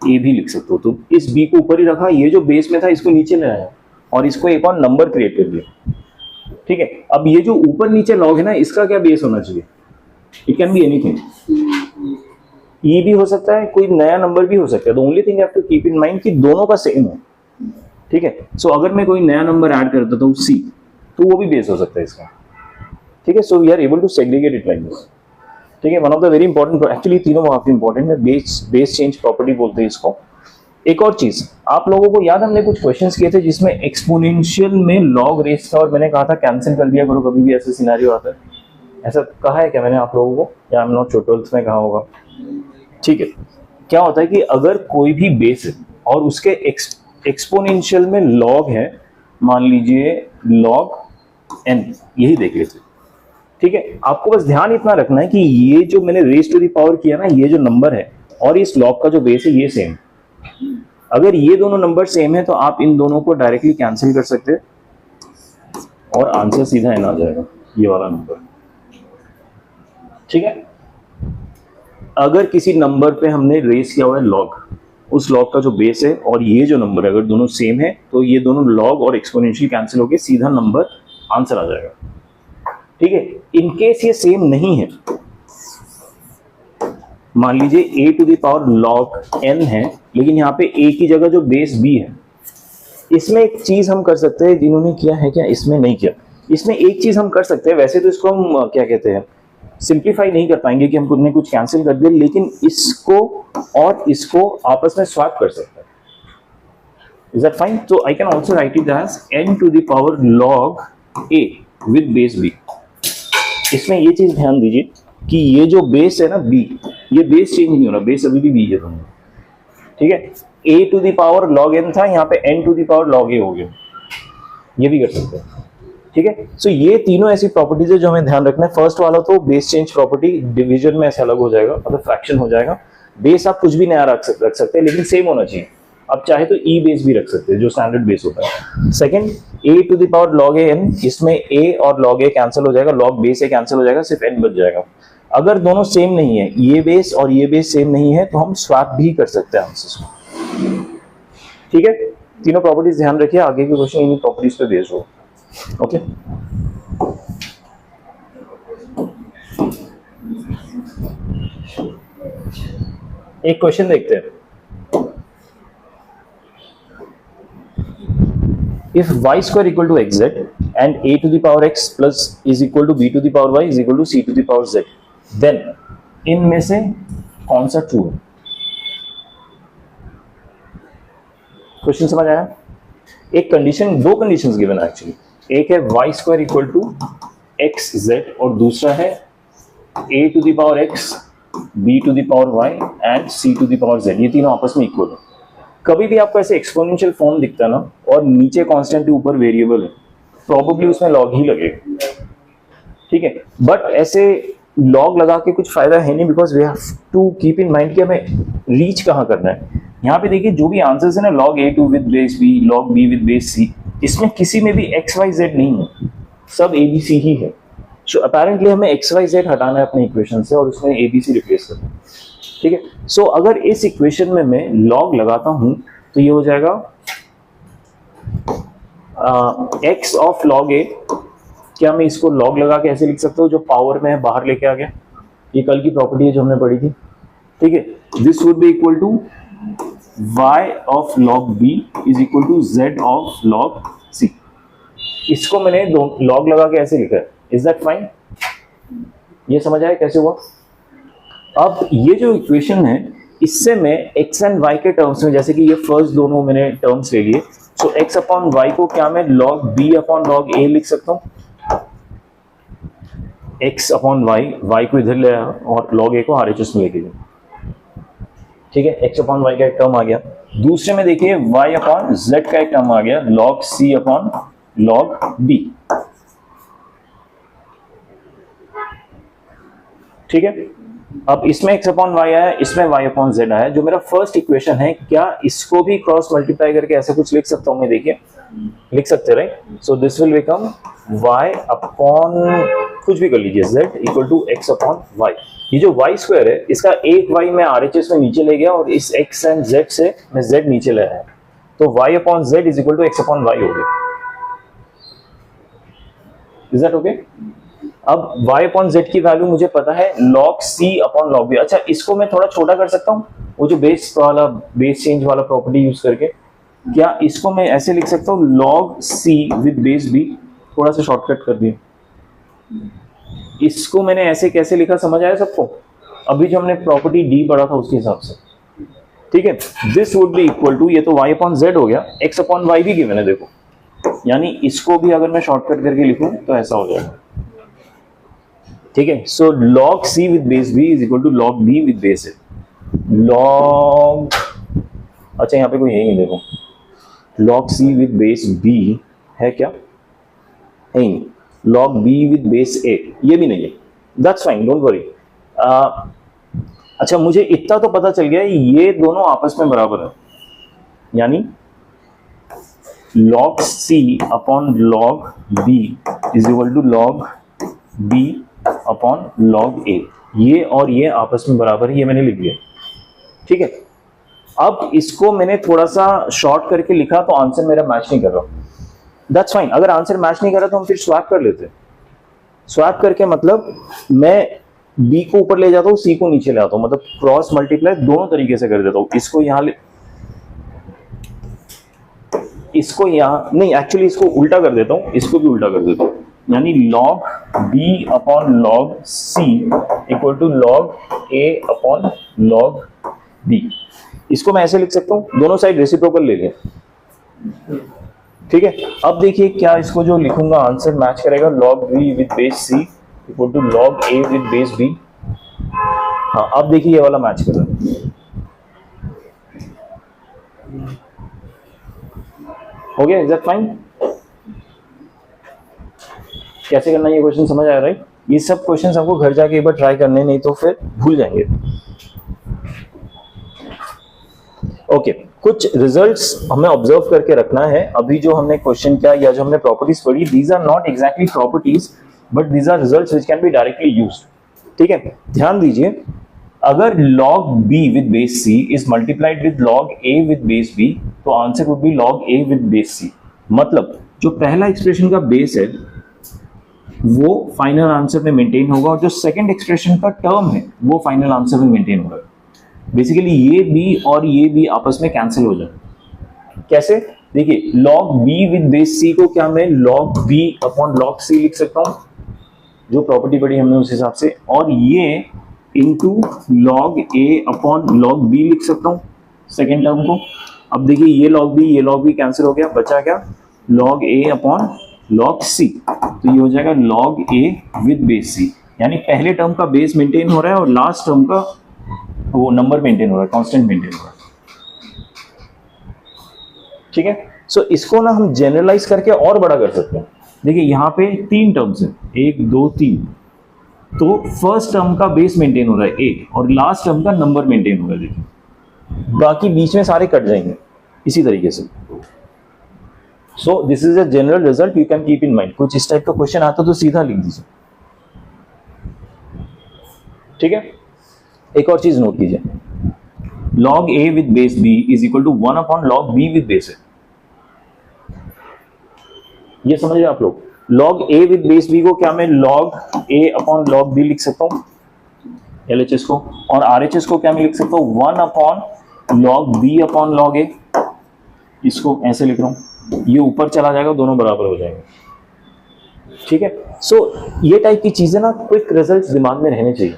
a भी लिख सकता हूँ. तो इस बी को ऊपर ही रखा, ये जो बेस में था इसको नीचे ले आया और इसको एक और नंबर क्रिएट कर दिया. ठीक है, अब ये जो ऊपर नीचे लॉग है ना, इसका क्या बेस होना चाहिए? It can be anything. E भी हो सकता है, कोई नया नंबर भी हो सकता है. The only thing you have to keep in mind कि दोनों का सेम हो. ठीक है, सो अगर मैं कोई नया नंबर ऐड कर देता हूँ सी, तो वो भी बेस हो सकता है इसका. ठीक है, so we are able to segregate it like this. ठीक है, one of the very important, actually तीनों काफी इंपॉर्टेंट है. बेस चेंज प्रॉपर्टी बोलते हैं इसको. एक और चीज, आप लोगों को याद, हमने कुछ क्वेश्चंस किए थे जिसमें एक्सपोनेंशियल में लॉग रेस था और मैंने कहा था कैंसिल कर दिया करो कभी भी ऐसे सिनेरियो आता है. ऐसा कहा है क्या मैंने आप लोगों को, या आई एम नॉट श्योर, 12th में कहा होगा. ठीक है, क्या होता है कि अगर कोई भी बेस है और उसके एक्सपोनेंशियल में लॉग है, मान लीजिए लॉग n, यही देख लेते. ठीक है, आपको बस ध्यान इतना रखना है कि ये जो मैंने रेज टू द पावर किया ना, ये जो नंबर है और इस लॉग का जो बेस है ये सेम. अगर ये दोनों नंबर सेम है तो आप इन दोनों को डायरेक्टली कैंसिल कर सकते हैं और आंसर सीधा n आ जाएगा, ये वाला नंबर. ठीक है, अगर किसी नंबर पे हमने रेस किया हुआ है लॉग, उस लॉग का जो बेस है और ये जो नंबर है अगर दोनों सेम है, तो ये दोनों लॉग और एक्सपोनेंशियल कैंसिल होकर सीधा नंबर आंसर आ जाएगा. ठीक है, इनकेस ये सेम नहीं है, मान लीजिए a to the power log n है, लेकिन यहाँ पे a की जगह जो बेस b है, इसमें एक चीज हम कर सकते हैं, जिन्होंने किया है क्या, इसमें नहीं किया. इसमें एक चीज हम कर सकते हैं, वैसे तो इसको हम क्या कहते हैं, सिंप्लीफाई नहीं कर पाएंगे कि हम कुछ ने कुछ कैंसिल कर दिया, लेकिन इसको और इसको आपस में स्वैप कर सकते हैं. Is that fine? तो I can also write it as n to the power log a with base b. इसमें ये चीज ध्यान दीजिए कि ये जो बेस है ना b, ये बेस चेंज नहीं हो रहा, बेस अभी भी b है दोनों. ठीक है, a to the power log n था, यहाँ पे n to the power log a हो गया, ये भी कर सकते हैं. ठीक है, सो ये तीनों ऐसी प्रॉपर्टीज है जो हमें ध्यान रखना है. फर्स्ट वाला तो बेस चेंज प्रॉपर्टी, डिवीजन में ऐसे अलग हो जाएगा, मतलब फ्रैक्शन हो जाएगा. बेस आप कुछ भी नया रख सकते हैं, लेकिन सेम होना चाहिए. अब चाहे तो ई बेस भी रख सकते हैं जो स्टैंडर्ड बेस होता है. Second, a to the power log n, इसमें a और log a कैंसिल हो जाएगा, log बेस a कैंसिल हो जाएगा, सिर्फ n बच जाएगा. अगर दोनों सेम नहीं है, ये बेस और ये बेस सेम नहीं है, तो हम स्वैप भी कर सकते हैं आंसर्स को। ठीक है, तीनों प्रॉपर्टीज ध्यान रखिए, आगे के क्वेश्चन इन्हीं प्रॉपर्टीज पे बेस्ड हो। ओके, एक क्वेश्चन देखते हैं। If y square equal to xz and a to the power x plus is equal to b to the power y is equal to c to the power z, then इनमें से कौन सा ट्रू है? क्वेश्चन समझ आया? एक कंडीशन, दो कंडीशंस गिवन है एक्चुअली, एक है y square equal to x z और दूसरा है a to the power x, b to the power y and c to the power z, ये तीनों आपस में इक्वल है। कभी भी आपको ऐसे एक्सपोनेंशियल फॉर्म दिखता है ना और नीचे कांस्टेंट के ऊपर वेरिएबल है, प्रोबेबली उसमें लॉग ही लगेगा। ठीक है, बट ऐसे लॉग लगा के कुछ फायदा है नहीं, because we have to keep in mind कि हमें रीच कहाँ करना है। यहाँ पे देखिए जो भी आंसर्स है ना, log a to with base b, log b with base c, इसमें किसी में भी एक्स वाई जेड नहीं है, सब ए बी सी ही है। सो अपेरेंटली हमें एक्स वाई जेड हटाना है अपने इक्वेशन से और उसमें ए बी सी रिप्लेस करना है। ठीक है, सो अगर इस इक्वेशन में मैं लॉग लगाता हूं तो ये हो जाएगा एक्स ऑफ लॉग ए। क्या मैं इसको लॉग लगा के ऐसे लिख सकता हूं, जो पावर में है बाहर लेके आ गया, ये कल की प्रॉपर्टी है जो हमने पढ़ी थी। ठीक है, this would be equal to y of log b is equal to z of log c। इसको मैंने लॉग लगा के ऐसे लिखा है, इज दैट फाइन? ये समझ आया कैसे हुआ? अब ये जो इक्वेशन है, इससे मैं x एंड y के टर्म्स में, जैसे कि ये फर्स्ट दोनों मैंने टर्म्स ले लिए, सो x अपॉन y को क्या मैं log b upon log a लिख सकता हूं? x अपॉन y को इधर ले आया और log a को RHS में लेके गया। ठीक है, x अपॉन y का एक टर्म आ गया। दूसरे में देखिए y अपॉन z का एक टर्म आ गया, log c upon log b। ठीक है, अब इसमें x अपॉन y आया, इसमें y अपॉन z आया। जो मेरा फर्स्ट इक्वेशन है, क्या इसको भी क्रॉस मल्टीप्लाई करके ऐसे कुछ लिख सकता हूं मैं? देखिए लिख सकते, right? So this will become y upon कुछ भी कर लीजिए z equal to x upon y। ये जो y स्क्वायर है, इसका एक y मैं RHS में नीचे ले गया और इस x एंड z से मैं z नीचे ले आया, तो y upon z is equal to x upon y हो गया। Is that okay? अब y अपॉन z की वैल्यू मुझे पता है log c upon log b। अच्छा, इसको मैं थोड़ा छोटा कर सकता हूँ, वो जो बेस वाला, बेस चेंज वाला प्रॉपर्टी यूज करके। क्या इसको मैं ऐसे लिख सकता हूँ log c with base b? थोड़ा सा शॉर्टकट कर दिया। इसको मैंने ऐसे कैसे लिखा, समझ आया सबको? अभी जो हमने प्रॉपर्टी d पढ़ा था उसके हिसाब से। ठीक है, this would be equal to, ये तो y अपॉन z हो गया, x अपॉन y भी गिवन है देखो, यानी इसको भी अगर मैं शॉर्टकट करके लिखूं तो ऐसा हो जाएगा। ठीक है, so log c with base b is equal to log b with base a। log, अच्छा यहाँ पे कोई है ही नहीं, देखो log c with base b है क्या? है ही नहीं। log b with base a, ये भी नहीं है। That's fine, don't worry. अच्छा, मुझे इतना तो पता चल गया, ये दोनों आपस में बराबर है, यानी log c upon log b is equal to log b upon log a। ये और ये आपस में बराबर है, ये मैंने लिख दिया। ठीक है, अब इसको मैंने थोड़ा सा शॉर्ट करके लिखा तो आंसर मेरा मैच नहीं कर रहा। दैट्स फाइन, अगर आंसर मैच नहीं कर रहा तो हम फिर स्वैप कर लेते हैं। स्वैप करके मतलब मैं b को ऊपर ले जाता हूँ, c को नीचे ले आता हूँ, मतलब क्रॉस मल्टीप्लाई दोनों तरीके से कर देता हूँ। इसको यहाँ इसको यहाँ नहीं, एक्चुअली इसको उल्टा कर देता हूँ, इसको भी उल्टा कर देता हूँ, यानी log b upon log c equal to log a upon log b। इसको मैं ऐसे लिख सकता हूँ, दोनों साइड रेसिप्रोकल ले लें। ठीक है, अब देखिए क्या इसको जो लिखूंगा आंसर मैच करेगा, log b with base c equal to log a with base b। हाँ, अब देखिए ये वाला मैच कर रहा है। हो गया, इज दैट फाइन? कैसे करना ये क्वेश्चन समझ आया, राइट? ये सब क्वेश्चंस आपको घर जाके एक बार ट्राई करने, नहीं तो फिर भूल जाएंगे। ओके, कुछ रिजल्ट्स हमें ऑब्जर्व करके रखना है। अभी जो हमने क्वेश्चन किया या जो हमने प्रॉपर्टीज पढ़ी, these are not exactly properties but these are results which can be directly used. ठीक है, ध्यान दीजिए, अगर log b with base c is multiplied with log a with base b, तो answer would be log a with base c। मतलब जो पहला एक्सप्रेशन का बेस है वो फाइनल आंसर में मेंटेन होगा, और जो सेकंड एक्सप्रेशन का टर्म है वो फाइनल आंसर में मेंटेन होगा। बेसिकली ये b और ये b आपस में कैंसिल हो जाए। कैसे? देखिए, log b with base c को क्या मैं log b upon log c लिख सकता हूँ, जो प्रॉपर्टी पढ़ी हमने उस हिसाब से, और ये into log a upon log b लिख सकता हूँ सेकेंड टर्म को। अब देखिए, ये log b कैंसिल हो गया, बचा क्या? log a upon log c। तो ये हो जाएगा log a with base c, यानी पहले टर्म का बेस मेंटेन हो रहा है और लास्ट टर्म का वो नंबर मेंटेन हो रहा है, कांस्टेंट मेंटेन हो रहा है। ठीक है, सो इसको ना हम जनरलाइज करके और बड़ा कर सकते हैं। देखिए, यहाँ पे 3 टर्म्स है, 1 2 3, तो फर्स्ट टर्म का बेस मेंटेन हो रहा है a, और लास्ट टर्म का नंबर मेंटेन हो रहा है। देखिए, बाकी बीच में सारे कट जाएंगे इसी तरीके से। सो this is a general result, you can keep in mind. कुछ इस टाइप का क्वेश्चन आता तो सीधा लिख दीजिए। ठीक है, एक और चीज नोट कीजिए, log a with base b is equal to 1 upon log b with base a। ये समझिए आप लोग, log a with base b को क्या मैं log a upon log b लिख सकता हूँ LHS को, और RHS को क्या मैं लिख सकता हूँ 1 upon log b upon log a। इसको ऐसे लिख रहा हूँ, ये ऊपर चला जाएगा, दोनों बराबर हो जाएंगे। ठीक है, सो ये टाइप की चीजें ना क्विक रिजल्ट्स दिमाग में रहने चाहिए,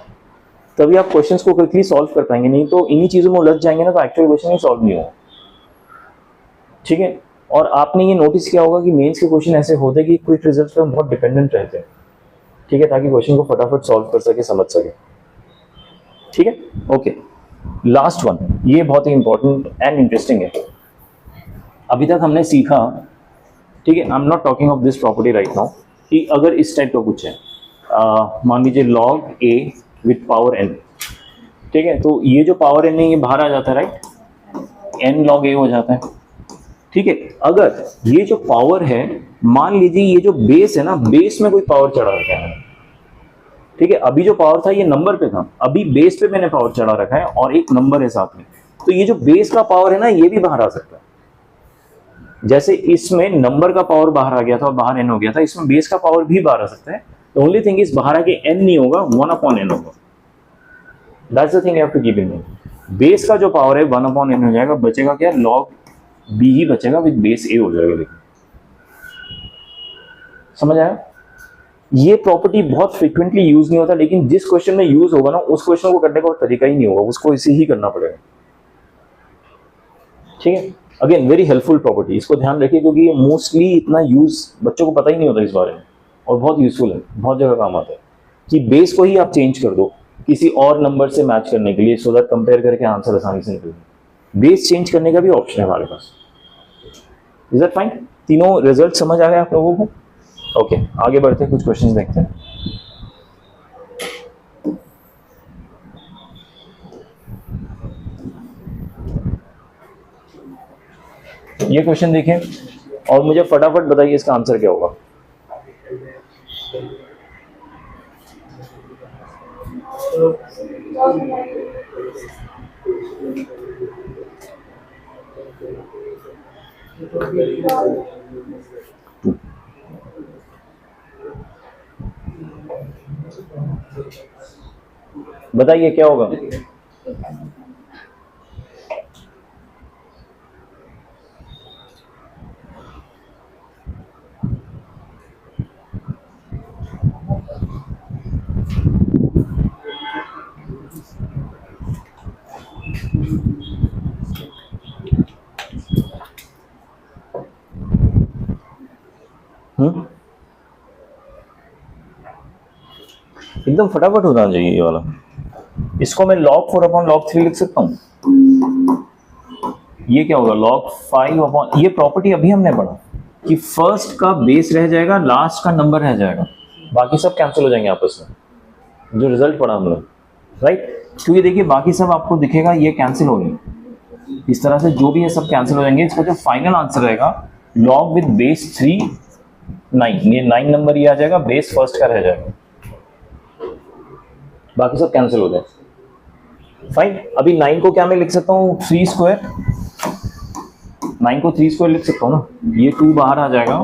तभी आप क्वेश्चंस को क्विकली सॉल्व कर पाएंगे। नहीं तो इन्हीं चीजों में उलझ जाएंगे ना, तो एक्चुअल क्वेश्चन ही सॉल्व नहीं होगा। ठीक है, और आपने ये नोटिस किया होगा कि मेंस के क्वेश्चन ऐसे होते हैं कि क्विक रिजल्ट्स पे हम बहुत डिपेंडेंट रहते हैं। ठीक है, ताकि क्वेश्चन को फटाफट सॉल्व कर सके, समझ सके। ठीक है, ओके, लास्ट वन, ये बहुत ही इंपॉर्टेंट एंड इंटरेस्टिंग है। अभी तक हमने सीखा, ठीक है, आई am not talking of this property right now, कि अगर इस टाइप का कुछ है, मान लीजिए log a with power n। ठीक है, तो ये जो पावर n है ये बाहर आ जाता है, राइट, n log a हो जाता है। ठीक है, अगर ये जो पावर है, मान लीजिए ये जो बेस है ना, बेस में कोई पावर चढ़ा रखा है। ठीक है, अभी जो पावर था ये नंबर पे था, अभी बेस पे मैंने पावर चढ़ा रखा है और एक नंबर है साथ में, तो ये जो बेस का पावर है ना, ये भी बाहर आ सकता है। जैसे इसमें नंबर का पावर बाहर आ गया था और बाहर n हो गया था, इसमें बेस का पावर भी बाहर आ सकता है। द ओनली थिंग इज बाहर आके n नहीं होगा, 1 अपॉन n होगा। That's the thing you have to keep in mind. Base का जो पावर है 1 अपॉन n हो जाएगा, बचेगा क्या? log b ही बचेगा, विद बेस a हो जाएगा। लेकिन समझ आया? ये प्रॉपर्टी बहुत फ्रीक्वेंटली यूज नहीं होता, लेकिन जिस क्वेश्चन में यूज होगा ना, उस क्वेश्चन को करने का और तरीका ही नहीं होगा, उसको इसे ही करना पड़ेगा। ठीक है, अगेन वेरी हेल्पफुल प्रॉपर्टी, इसको ध्यान रखिए, क्योंकि ये मोस्टली इतना यूज बच्चों को पता ही नहीं होता इस बारे में, और बहुत यूजफुल है, बहुत जगह काम आता है। कि बेस को ही आप चेंज कर दो किसी और नंबर से मैच करने के लिए, सो दैट कंपेयर करके आंसर आसानी से निकल जाए। बेस चेंज करने का भी ऑप्शन है हमारे पास। Is that fine? तीनों रिजल्ट समझ आ गए आप लोगों को? ओके, आगे बढ़ते हैं, कुछ क्वेश्चंस देखते हैं। ये क्वेश्चन देखें और मुझे फटाफट बताइए इसका आंसर क्या होगा। बताइए क्या होगा? एकदम फटाफट होना चाहिए ये वाला। इसको मैं log 4 अपॉन log 3 लिख सकता हूँ। ये क्या होगा? log 5 अपॉन, ये प्रॉपर्टी अभी हमने पढ़ा कि फर्स्ट का बेस रह जाएगा, लास्ट का नंबर रह जाएगा, बाकी सब कैंसिल हो जाएंगे आपस में, जो रिजल्ट पढ़ा हम लोग, राइट। क्योंकि देखिए बाकी सब आपको दिखेगा, ये कैंसिल हो गए, इस तरह से जो भी है सब कैंसिल हो जाएंगे। इसका जो फाइनल आंसर रहेगा log विद बेस 3 9, ये 9 नंबर ये आ जाएगा, बेस फर्स्ट का रह जाएगा। बाकी सब कैंसिल हो जाए। फाइन, अभी 9 को क्या मैं लिख सकता हूँ 3 स्क्वायर, 9 को 3 स्क्वायर लिख सकता हूँ ना, ये 2 बाहर आ जाएगा,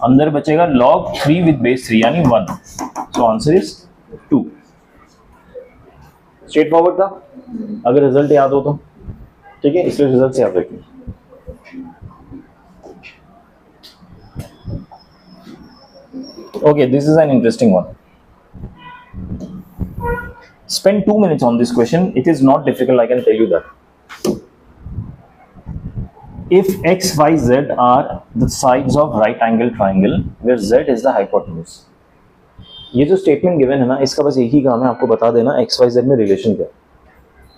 अंदर बचेगा log 3 विद बेस 3 यानी 1, so answer is 2। Straight forward था, अगर रिजल्ट याद हो तो ठीक है, इसलिए रिजल्ट से याद रखिए। Okay, this is an interesting one. Spend 2 minutes on this question. It is not difficult, I can tell you that. If x, y, z are the sides of right angle triangle where z is the hypotenuse. ये जो स्टेटमेंट गिवन है ना, इसका बस एक ही काम है, आपको बता देना x, y, z में रिलेशन क्या है।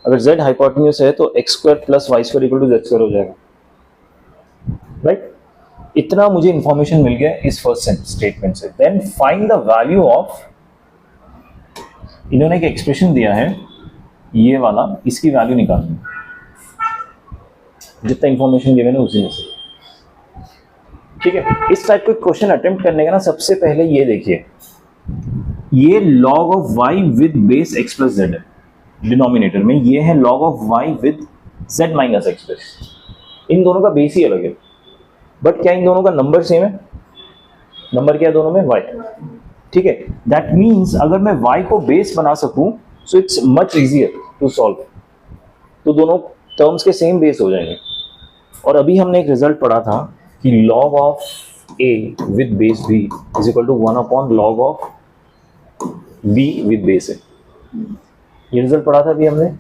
अगर z हाइपोटेन्यूज है तो x square plus y square equal to z square हो जाएगा, राइट? इतना मुझे इंफॉर्मेशन मिल गया इस फर्स्ट स्टेटमेंट से। Then find the value of, इन्होंने एक एक्सप्रेशन दिया है ये वाला, इसकी वैल्यू निकालनी, जितना इंफॉर्मेशन गिवन है उसी में से, ठीक है। इस टाइप का क्वेश्चन अटेम्प्ट करने का ना, सबसे पहले ये देखिए, ये log of y with base x plus z है डिनोमिनेटर में, ये है log of y with z minus x plus, इन दोनों का बेस ही अलग है, बट क्या इन दोनों का नंबर सेम है? नंबर क्या है दोनों में? y, ठीक है। दैट मीन्स अगर मैं y को बेस बना सकूं so it's much easier to solve, तो दोनों टर्म्स के सेम बेस हो जाएंगे। और अभी हमने एक रिजल्ट पढ़ा था कि log of a with base b is equal to 1 upon log of b with base a, ये रिजल्ट पढ़ा था अभी हमने।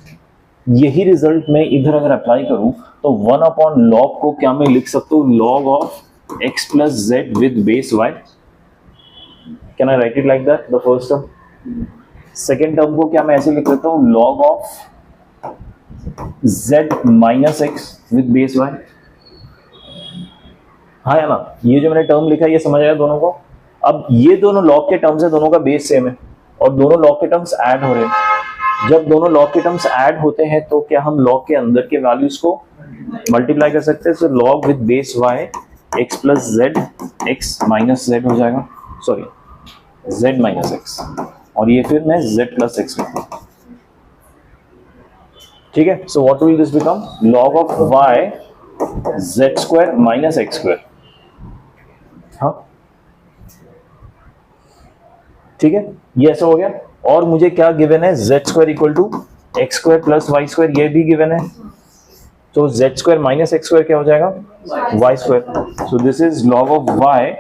यही रिजल्ट मैं इधर अगर अप्लाई करूं तो 1 अपॉन लॉग को क्या मैं लिख सकता हूं, log of x plus Z with base y। Can I right it like that, the first term. Second term को क्या मैं ऐसे लिख सकता हूं, log of z minus x with base y। हाँ या ना, ये जो मैंने टर्म लिखा है ये समझ आया दोनों को। अब ये दोनों लॉग के टर्म्स है, दोनों का बेस सेम है और दोनों लॉग के टर्म्स ऐड हो रहे हैं। जब दोनों लॉग के टर्म्स ऐड होते हैं तो क्या हम लॉग के अंदर के वैल्यूज को मल्टीप्लाई कर सकते हैं? सो log with base y x plus Z x minus Z हो जाएगा, सॉरी z माइनस एक्स, और ये फिर मैं z प्लस एक्स लिखूँ, ठीक है। So what will this become, log of y z square minus x square, हाँ ठीक है, ये ऐसा हो गया। और मुझे क्या गिवन है, z square equal to x square plus y square, ये भी गिवन है, तो z square minus x square क्या हो जाएगा, y square. So this is log of y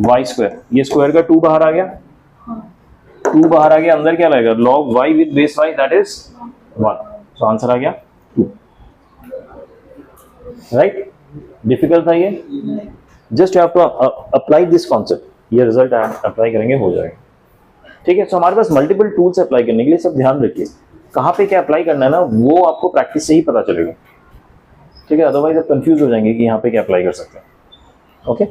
y square, ये स्क्वायर का 2 बाहर आ गया, 2 बाहर आ गया, अंदर क्या लगेगा, log y with base y that is 1, so answer आ गया 2, राइट। डिफिकल्ट था ये, just you have to apply this concept, ये रिजल्ट अप्लाई करेंगे हो जाएगा, ठीक है। सो हमारे पास मल्टीपल टूल्स अप्लाई करने के लिए, सब ध्यान रखिए कहाँ पे क्या अप्लाई करना है ना, वो आपको प्रैक्टिस से ही पता चलेगा, ठीक है। अदरवाइज आप कंफ्यूज हो जाएंगे कि यहाँ पे क्या अप्लाई कर सकते हैं, ओके।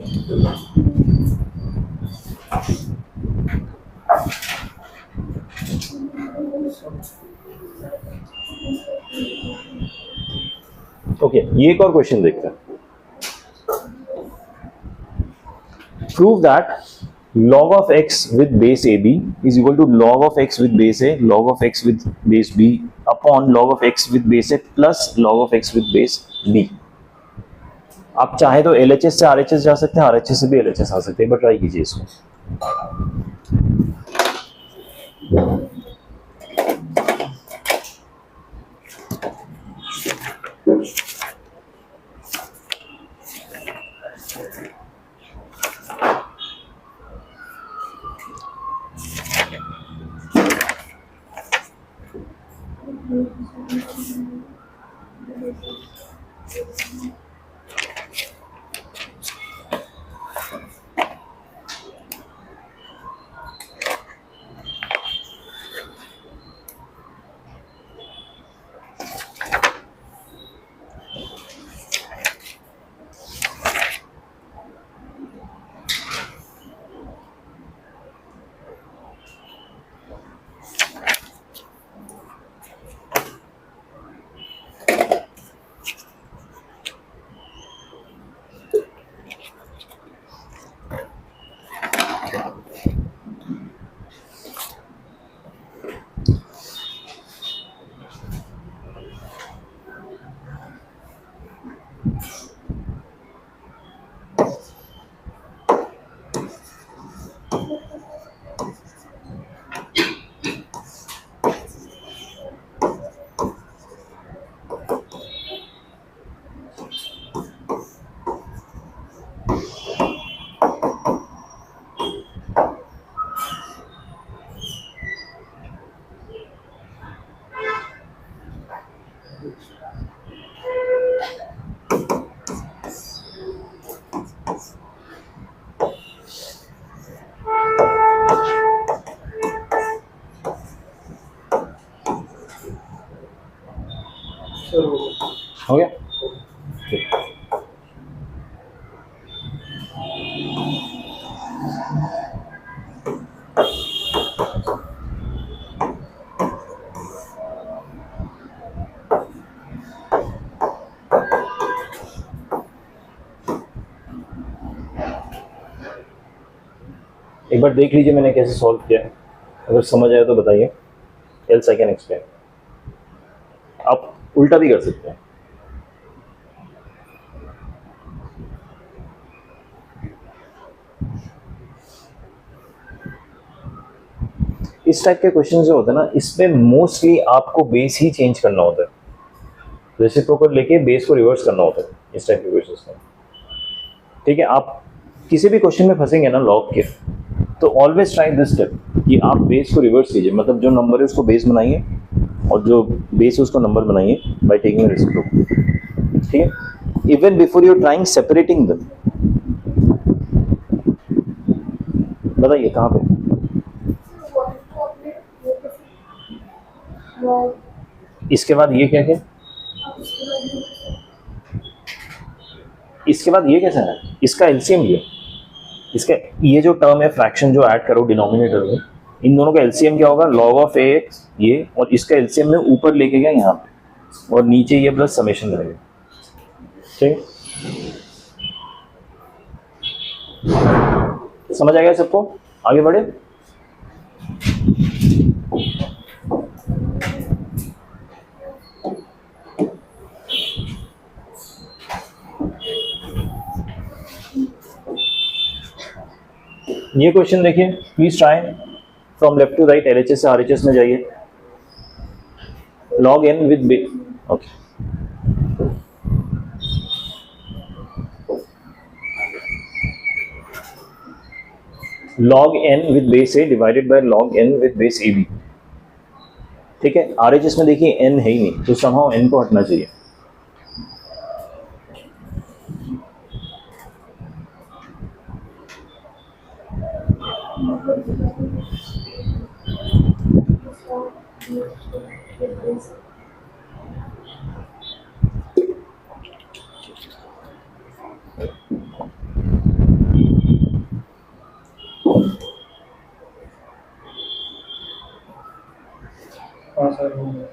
ओके, ये एक और क्वेश्चन देखते हैं। Prove that log of x with base ab is equal to log of x with base a, log of x with base b upon log of x with base a plus log of x with base b। आप चाहे तो LHS से RHS जा सकते हैं, RHS से भी LHS आ सकते हैं, बट ट्राई कीजिए इसको। हो गया? ठीक। एक बार देख लीजिए मैंने कैसे सॉल्व किया है, अगर समझ आया तो बताइए, एल्स आई कैन एक्सप्लेन। आप उल्टा भी कर सकते हैं। इस टाइप के क्वेश्चन जो होते हैं ना, इसमें मोस्टली आपको बेस ही चेंज करना होता है, रेसिप्रोकल लेके बेस को रिवर्स करना होता है इस टाइप के क्वेश्चंस में। ठीक है, आप किसी भी क्वेश्चन में फंसेंगे ना लॉग के, तो ऑलवेज ट्राई दिस स्टेप कि आप बेस को रिवर्स कीजिए, मतलब जो नंबर है उसको बेस बनाइए और जो बेस है उसको नंबर बनाइए बाय टेकिंग रेसिप्रोकल। ठीक है, even before you trying separating them. बताइए कहाँ पे? इसके बाद ये क्या क्या, इसके बाद ये कैसा है, इसका एलसीएम लिया, इसका ये जो टर्म है फ्रैक्शन जो ऐड करो डिनोमिनेटर में, इन दोनों का एलसीएम क्या होगा, log ऑफ ax ये, और इसका एलसीएम में ऊपर लेके गया यहाँ पे और नीचे ये प्लस समेशन रहेगा। ठीक, समझ आ गया सबको? आगे बढ़े। ये क्वेश्चन देखिए, please try from left to right, LHS से आरएचएस में जाइए। log n with base, okay, log n with base a divided by log n with base ab। ठीक है, आरएचएस में देखिए n है ही नहीं, तो समहाउ n को हटना चाहिए। हाँ सर हो गया।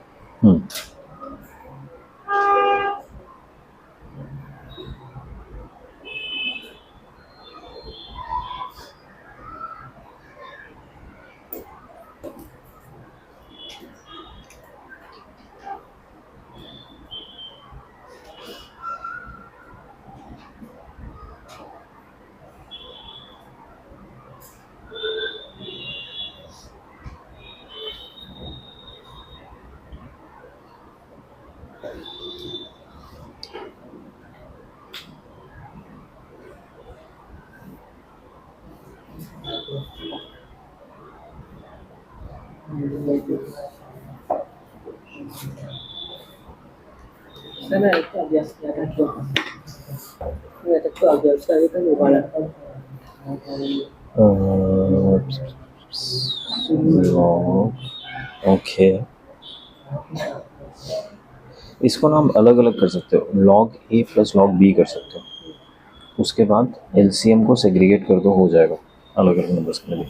Sana itu biasa ada tu. Ini ada tu biasa itu bukan. Okay, इसको ना हम अलग अलग कर सकते हो, log a plus log b कर सकते हो, उसके बाद एलसीएम को सेग्रीगेट कर दो, हो जाएगा अलग अलग नंबर्स के लिए।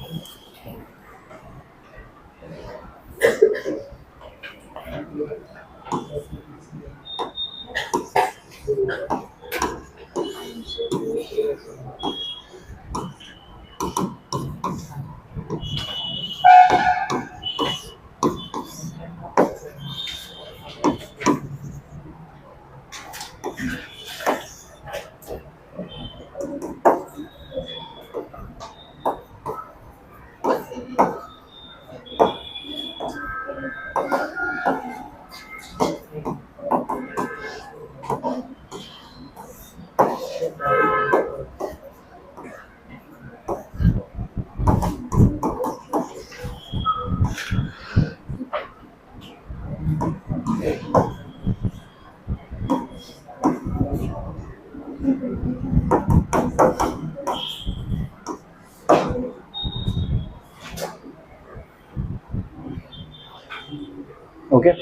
ओके,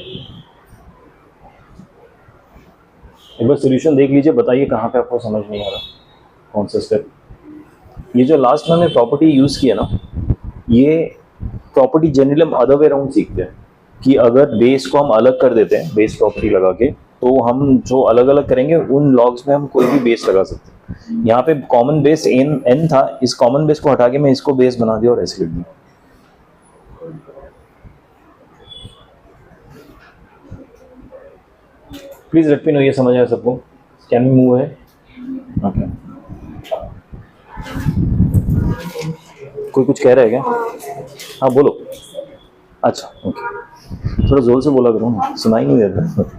बस सोल्यूशन देख लीजिए, बताइए कहाँ पे आपको समझ नहीं आ रहा, कौन सा स्टेप। ये जो लास्ट में हमने प्रॉपर्टी यूज़ किया ना, ये प्रॉपर्टी जनरली हम अदर वे राउंड सीखते हैं कि अगर बेस को हम अलग कर देते हैं, बेस प्रॉपर्टी लगा के, तो हम जो अलग अलग करेंगे उन लॉग्स में हम कोई भी बेस लगा सकते हैं। यहाँ पे कॉमन बेस एन था, इस कॉमन बेस को हटा के मैं इसको बेस बना दिया और ऐसे लिख दिया। प्लीज लेट मी नो ये समझ आया सबको। कैन वी मूव है? ओके। कोई कुछ कह रहा है क्या? हाँ बोलो। अच्छा ओके, थोड़ा जोर से बोला करो ना, सुनाई नहीं देता।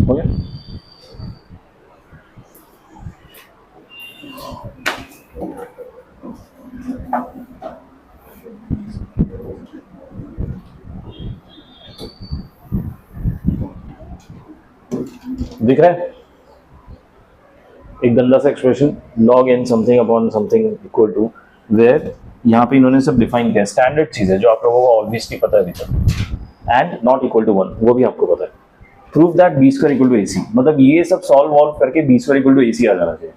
हो गया? दिख रहा है एक गंदा सा expression, log n something upon something equal to, where यहाँ पे इन्होंने सब डिफाइन किया, स्टैंडर्ड चीज है जो आप लोगों को ऑब्वियसली पता है अभी तक, एंड नॉट इक्वल टू 1 वो भी आपको पता है। Prove that b square equal to AC, मतलब ये सब सॉल्व वॉल्व करके b square equal to AC आ जाना चाहिए।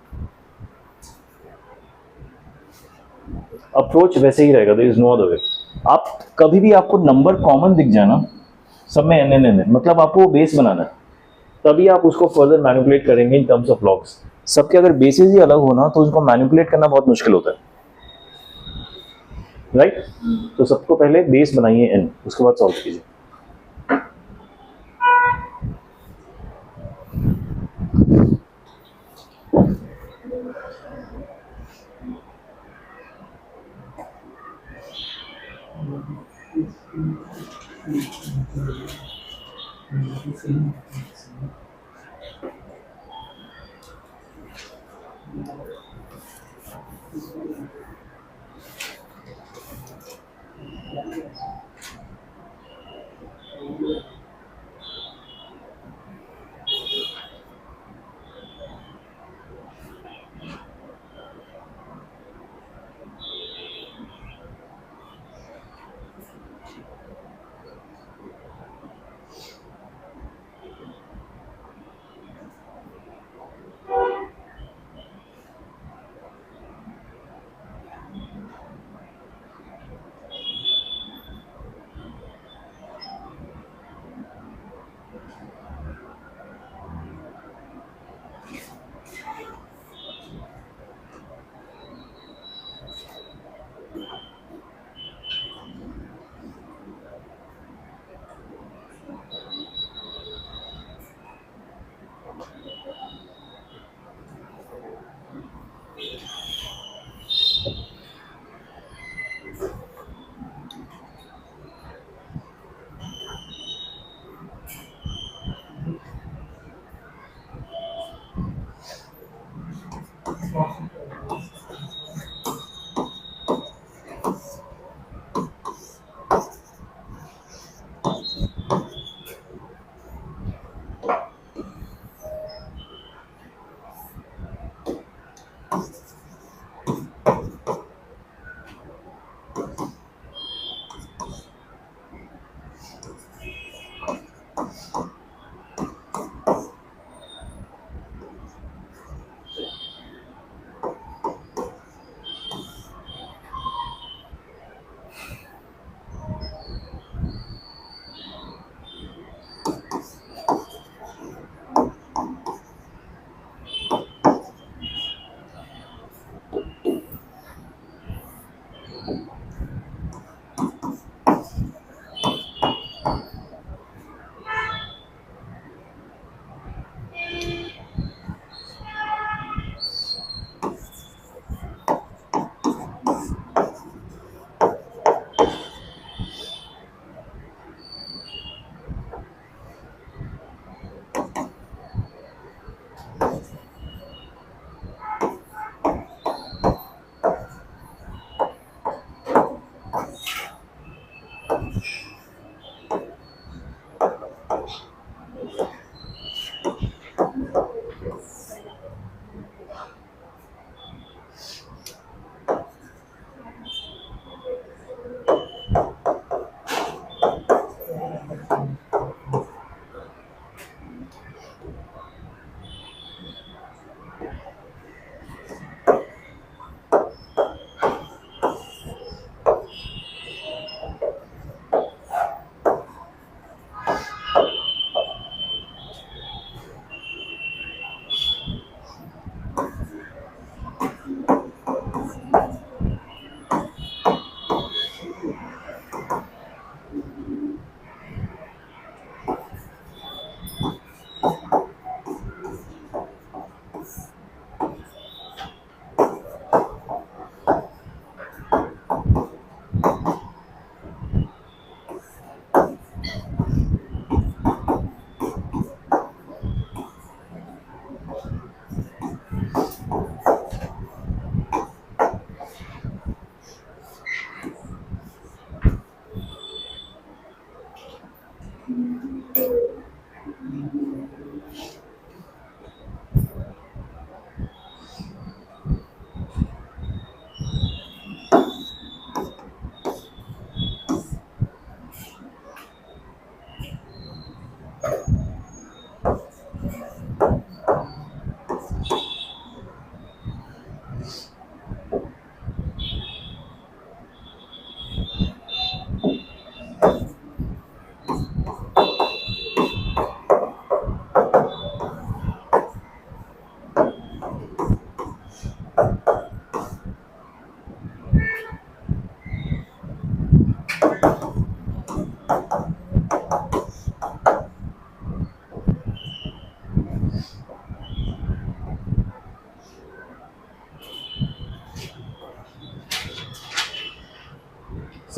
अप्रोच वैसे ही रहेगा, there is no other way. आप कभी भी आपको नंबर कॉमन दिख जाए ना, सब में एन एन एन, मतलब आपको बेस बनाना है, तभी आप उसको फर्दर मैनिपुलेट करेंगे इन टर्म्स ऑफ लॉग्स। सबके अगर बेसिस ही अलग हो ना तो उसको मैनिपुलेट करना बहुत मुश्किल होता है, राइट? तो सबको पहले बेस बनाइए n, उसके बाद सॉल्व कीजिए।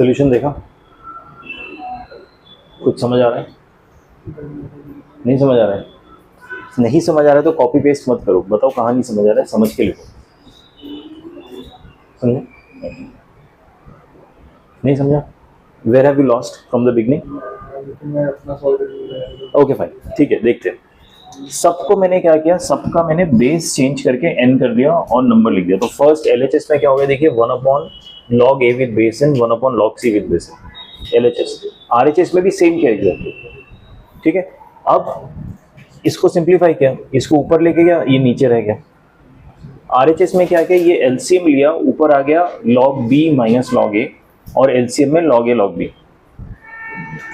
सोल्यूशन देखा, कुछ समझ आ रहा है? नहीं समझ आ रहा है? नहीं समझ आ रहा है तो कॉपी पेस्ट मत करो, बताओ कहाँ नहीं समझ आ रहा है, समझ के लिखो। समझे? नहीं समझा? Where have you lost from the beginning? मैं अपना सॉल्व कर लूँगा। ओके फाइन, ठीक है, देखते हैं। सबको मैंने क्या किया, सबका मैंने बेस चेंज करके एन कर दिया और नंबर लिख दिया। तो फर्स्ट एलएचएस में क्या हो गया, देखिए 1/log a with base n, 1/log c with base n, LHS. RHS में भी सेम किया गया, ठीक है। अब इसको सिंप्लीफाई किया, इसको ऊपर लेके गया, ये नीचे रह गया। आरएचएस में क्या किया, ये एलसीएम लिया, ऊपर आ गया log b minus log a, और एलसीएम में log a log b।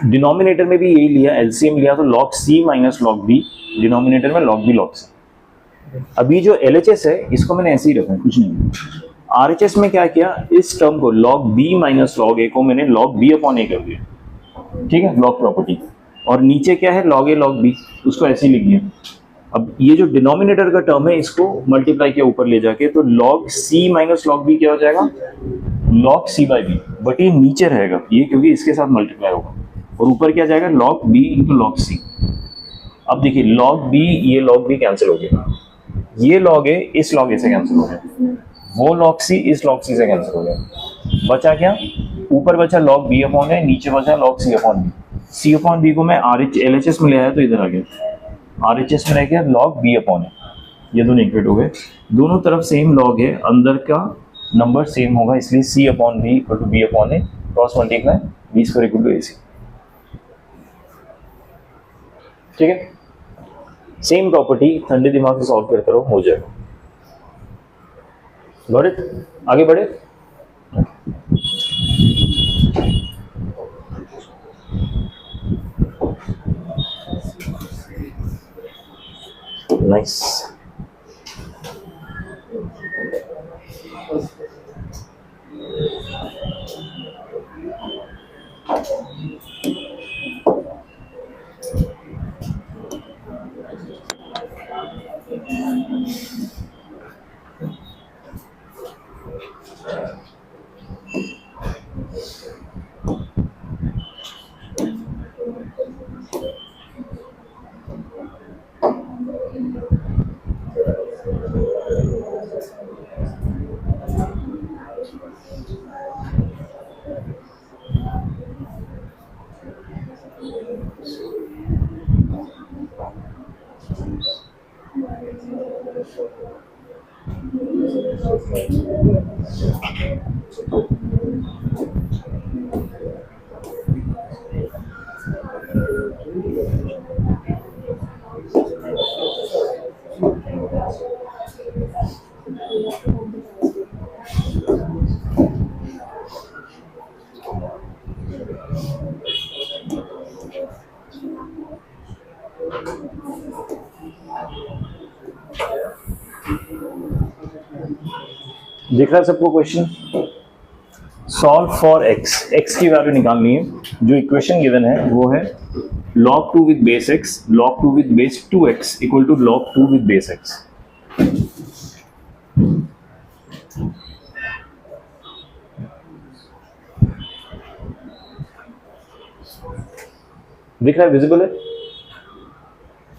Denominator में भी यही लिया, एलसीएम लिया तो log c minus log b, denominator में log b log c। अभी जो एलएचएस है इसको मैंने ऐसे ही रखा है, कुछ नहीं। आरएचएस में क्या किया, इस टर्म को log b minus log a को मैंने log b अपॉन a कर दिया, ठीक है, लॉग प्रॉपर्टी। और नीचे क्या है, log a log b, उसको ऐसे ही लिख दिया। अब ये जो डिनोमिनेटर का टर्म है इसको मल्टीप्लाई किया ऊपर ले जाके, तो log c minus log b क्या हो जाएगा, log c by b। But ये नीचे रहेगा ये, क्योंकि इसके साथ मल्टीप्लाई होगा, और ऊपर क्या जाएगा, log b into log c। अब देखिए log b, ये log b कैंसिल हो गया, ये log a इस log a से कैंसिल हो गया, वो log c इस log c से कैंसिल हो गया। बचा क्या, ऊपर बचा log b अपॉन a, नीचे बचा log c upon b। c upon b को मैं LHS में ले आया तो इधर आ गया, RHS में रह गया log b अपॉन a। ये दोनों इक्वेट हो गए, दोनों तरफ सेम log है, अंदर का नंबर सेम होगा, इसलिए c upon b equal to b upon a, cross multiply b square equal to ac। ठीक है, सेम प्रॉपर्टी ठंडे दिमाग से सॉल्व करते रहो, हो जाएगा। Got it? आगे बढ़े। नाइस। दिख रहा है सबको question? Solve for x, x की वैल्यू निकालनी है। जो इक्वेशन गिवन है वो है log 2 with base x, log 2 with base 2x equal to log 2 with base x। दिख रहा है, विजिबल है?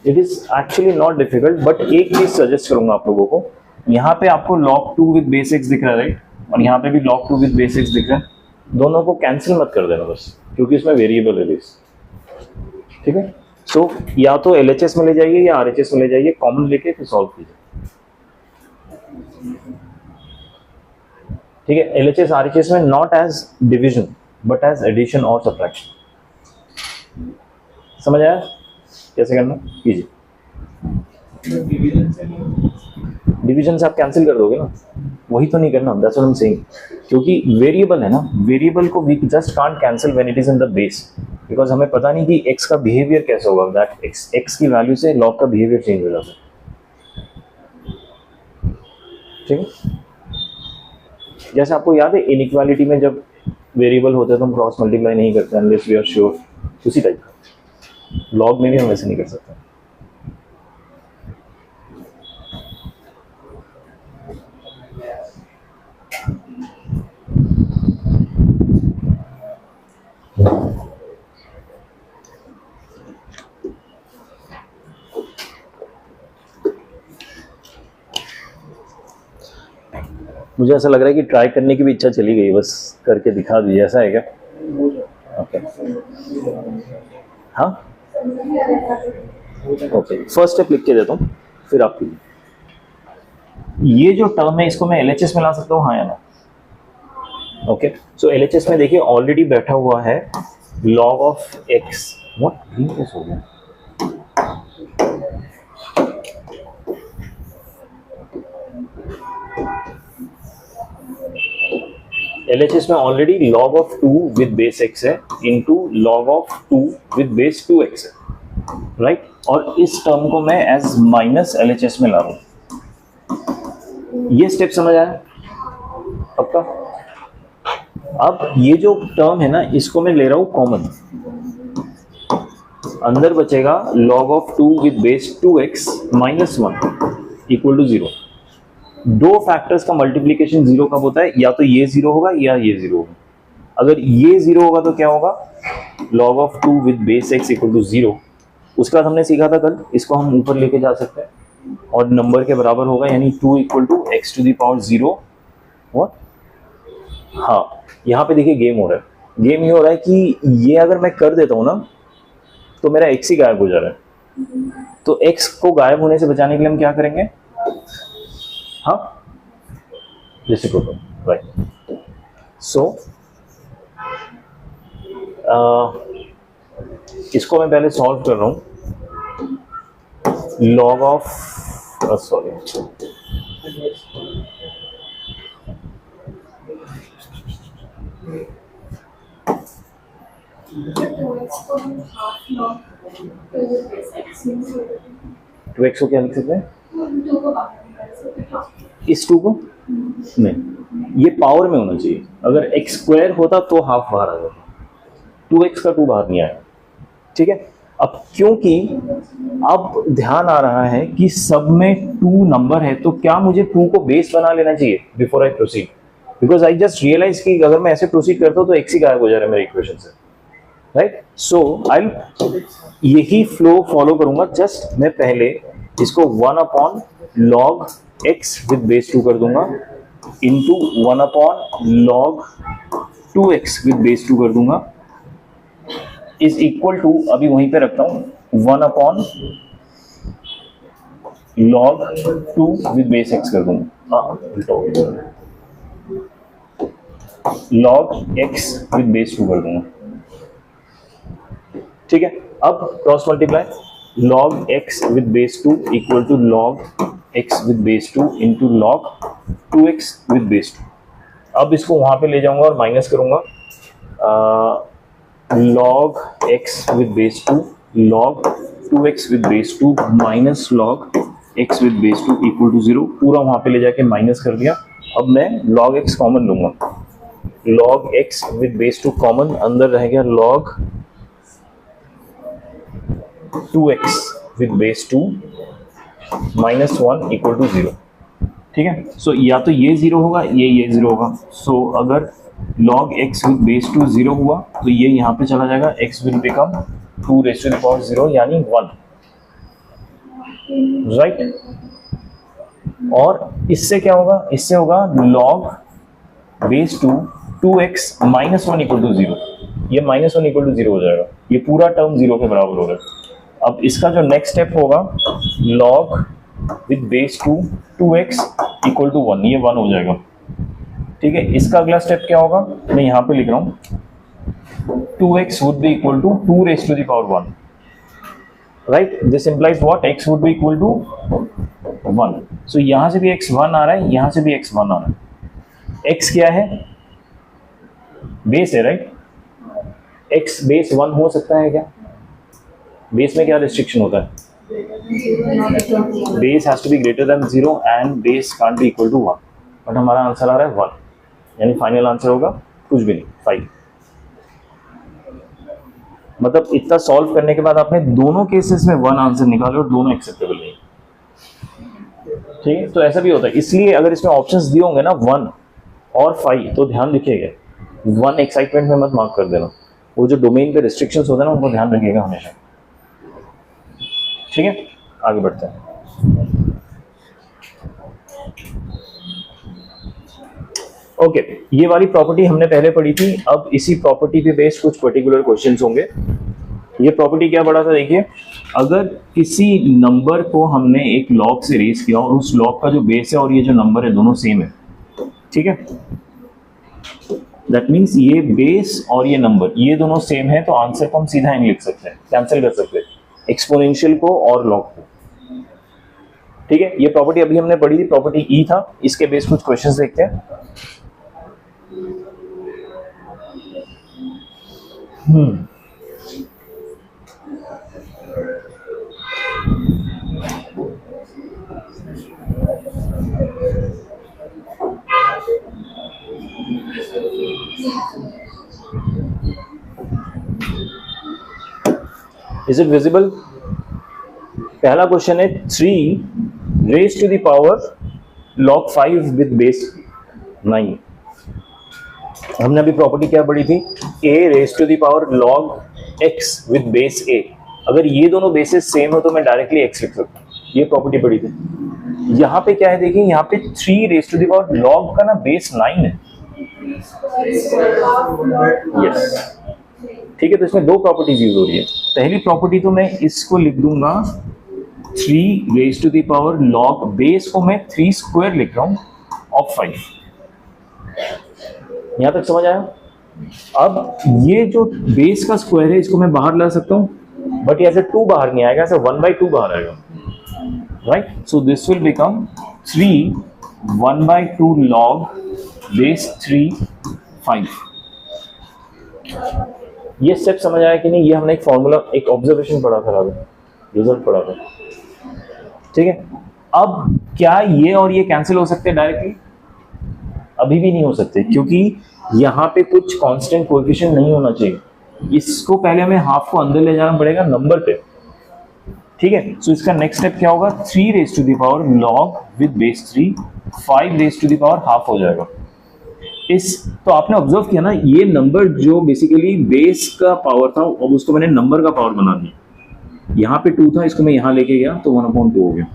It is actually not difficult, but एक चीज सजेस्ट करूंगा आप लोगों को, यहाँ पे आपको log 2 विद बेस x दिख रहा है, राइट, और यहाँ पे भी log 2 विद बेस x दिख रहा है। दोनों को कैंसिल मत कर देना बस, क्योंकि इसमें वेरिएबल है बेस। ठीक है, सो या तो LHS में ले जाइए या RHS में ले जाइए, कॉमन लेके फिर सॉल्व कीजिए। ठीक है, LHS RHS में not as division but as addition और सब्ट्रैक्शन। समझ आया कैसे करना? कीजिए। डिवीजन से आप कैंसिल कर दोगे ना, वही तो नहीं करना, that's what I am saying. क्योंकि वेरिएबल है ना, वेरिएबल को we just can't cancel when it is in the base, because हमें पता नहीं कि x का बिहेवियर कैसा होगा, दैट x की वैल्यू से log का बिहेवियर चेंज हो जाता है। ठीक है, जैसे आपको याद है इनइक्वालिटी में जब वेरिएबल होते हैं तो हम क्रॉस मल्टीप्लाई नहीं करते अनलेस वी आर श्योर, उसी टाइप का log में भी हम वैसे नहीं कर सकते। मुझे ऐसा लग रहा है कि ट्राई करने की भी इच्छा चली गई, बस करके दिखा दीजिए, ऐसा है क्या? ओके हाँ ओके, फर्स्ट स्टेप लिख के देता हूँ फिर आप कीजिए। ये जो टर्म है इसको मैं LHS में ला सकता हूँ, हाँ या ना? ओके, सो LHS में देखिए ऑलरेडी बैठा हुआ है log of x। What green कैसे हो गया? LHS में already log of 2 with base x है into log of 2 with base 2x है, राइट? और इस टर्म को मैं एज माइनस LHS में ला रहा हूं। ये स्टेप समझ आया पक्का? अब ये जो टर्म है ना इसको मैं ले रहा हूं कॉमन, अंदर बचेगा log of 2 with base 2x minus 1 equal to 0। दो फैक्टर्स का मल्टीप्लीकेशन 0 कब होता है? या तो ये 0 होगा या ये 0 होगा। अगर ये 0 होगा तो क्या होगा? log of 2 with base x equal to 0। उसके बाद हमने सीखा था कल, इसको हम ऊपर लेके जा सकते हैं और नंबर के बराबर होगा, यानी 2 equal to x to the power 0। What? हाँ, यहाँ पे देखिए गेम हो रहा है। गेम ये हो रहा है कि ये अगर मैं कर देता हूँ ना तो मेरा x ही गायब हो जा रहा है। तो x को गायब होने से बचाने के लिए हम क्या करेंगे? हाँ, रेसिप्रोकल, राइट। सो इसको मैं पहले सॉल्व कर रहा हूँ। log of sorry two x को क्या लिख सकते हैं? इस 2 को नहीं, ये पावर में होना चाहिए। अगर x स्क्वायर होता तो हाफ बाहर आ जाता, 2x का 2 बाहर नहीं आया, ठीक है? अब क्योंकि अब ध्यान आ रहा है कि सब में 2 नंबर है तो क्या मुझे 2 को बेस बना लेना चाहिए before I proceed? Because I just realize कि अगर मैं ऐसे प्रोसीड करता हूँ तो x ही गायब हो जा रहा है मेरे इक्वेशन से, राइट? सो आई यही फ्लो फॉलो करूंगा। जस्ट मैं पहले इसको 1 upon log x with base 2 कर दूंगा into 1 upon log 2x with base 2 कर दूंगा इज इक्वल टू, अभी वहीं पे रखता हूं, 1 upon log 2 with base x कर दूंगा, log x विद बेस 2 कर दूंगा, ठीक है? अब cross multiply log x with base 2 equal to log x with base 2 into log 2x with base 2। अब इसको वहां पे ले जाऊंगा और माइनस करूंगा, log x with base 2 log 2x with base 2 minus log x with base 2 equal to 0। पूरा वहां पे ले जाके माइनस कर दिया। अब मैं log x कॉमन लूंगा, log x with base 2 common, अंदर रह गया log 2x with base 2 minus 1 equal to 0, ठीक है? सो या तो ये 0 होगा ये 0 होगा। सो अगर log x विद बेस 2 0 हुआ तो ये यहाँ पे चला जाएगा, x will become 2 raise to the power 0 यानी 1, राइट? और इससे क्या होगा? इससे होगा log base 2 2x minus 1 equal to 0। ये माइनस 1 इक्वल टू 0 हो जाएगा, ये पूरा टर्म 0 के बराबर हो रहा है। अब इसका जो नेक्स्ट स्टेप होगा log with base 2 2x equal to 1, ये 1 हो जाएगा, ठीक है? इसका अगला स्टेप क्या होगा? मैं यहाँ पे लिख रहा हूँ 2x would be equal to 2 raise to the power 1, right? This implies what? x would be equal to 1। So यहाँ से भी x 1 आ रहा है, यहाँ से भी x 1 आ रहा है। x क्या है? बेस है, राइट? x बेस 1 हो सकता है क्या? बेस में क्या रिस्ट्रिक्शन होता है? Base has to be greater than 0 and base can't be equal to 1, but हमारा आंसर आ रहा है 1, यानी फाइनल आंसर होगा कुछ भी नहीं, 5। मतलब इतना सॉल्व करने के बाद आपने दोनों केसेस में 1 आंसर निकाले और दोनों एक्सेप्टेबल नहीं, ठीक है? तो ऐसा भी होता है, इसलिए अगर इसमें ऑप्शंस दिए होंगे ना 1 और 5 तो ध्यान रखिएगा, 1 एक्साइटमेंट में मत मार्क कर देना, वो जो डोमेन पे रिस्ट्रिक्शंस होते हैं ना उनको ध्यान रखिएगा हमेशा, ठीक है? आगे बढ़ते हैं। ओके, ये वाली प्रॉपर्टी हमने पहले पढ़ी थी। अब इसी प्रॉपर्टी पे बेस्ड कुछ पर्टिकुलर क्वेश्चंस होंगे। ये प्रॉपर्टी क्या पढ़ा था, देखिए, अगर किसी नंबर को हमने एक लॉग से रेज किया और उस लॉग का जो बेस है और ये जो नंबर है दोनों सेम है, ठीक है, दैट मीन्स ये बेस और ये नंबर ये दोनों सेम है, तो आंसर को हम सीधा इन लिख सकते हैं, कैंसिल कर सकते हैं एक्सपोनेंशियल को और लॉग को। ठीक है, ये प्रॉपर्टी अभी हमने पढ़ी थी, प्रॉपर्टी ई था। इसके बेस कुछ क्वेश्चंस देखते हैं। Is it visible? पहला क्वेश्चन है 3 raise to the power log 5 with base 9। हमने अभी प्रॉपर्टी क्या पढ़ी थी, a raise to the power log x with base a। अगर ये दोनों बेसिस सेम हो तो मैं डायरेक्टली x लिख सकता हूँ, ये प्रॉपर्टी पढ़ी थी। यहाँ पे क्या है, देखिए यहाँ पे 3 raise to the power log का ना बेस 9 है। यस, ठीक है, तो इसमें दो प्रॉपर्टीज यूज हो रही है। पहली प्रॉपर्टी तो मैं इसको लिख दूंगा 3 raise to the power log base को मैं 3 स्क्वायर लिख रहा हूं ऑफ 5। यहां तक समझ आया? अब ये जो बेस का स्क्वायर है इसको मैं बाहर ला सकता हूं, बट ऐसे 2 बाहर नहीं आएगा, ऐसे 1/2 बाहर आएगा, right? So this will become 3 1/2 log base 3 5। ये स्टेप समझ आया कि नहीं? ये हमने एक फॉर्मूला, एक ऑब्जर्वेशन पढ़ा था, रिजल्ट पढ़ा था, ठीक है। अब क्या ये और ये कैंसिल हो सकते हैं डायरेक्टली? अभी भी नहीं हो सकते, क्योंकि यहाँ पे कुछ कांस्टेंट कोएफिशिएंट नहीं होना चाहिए। इसको पहले हमें हाफ को अंदर ले जाना पड़ेगा नंबर पे, ठीक है। सो इसका नेक्स्ट स्टेप क्या होगा, 3 raise to the power log with base 3 5 raise to the power half हो जाएगा। तो आपने ऑब्जर्व किया ना, ये नंबर जो बेसिकली बेस का पावर था अब उसको मैंने नंबर का पावर बना दिया। यहाँ पे 2 था, इसको मैं यहाँ लेके गया तो 1/2 हो गया।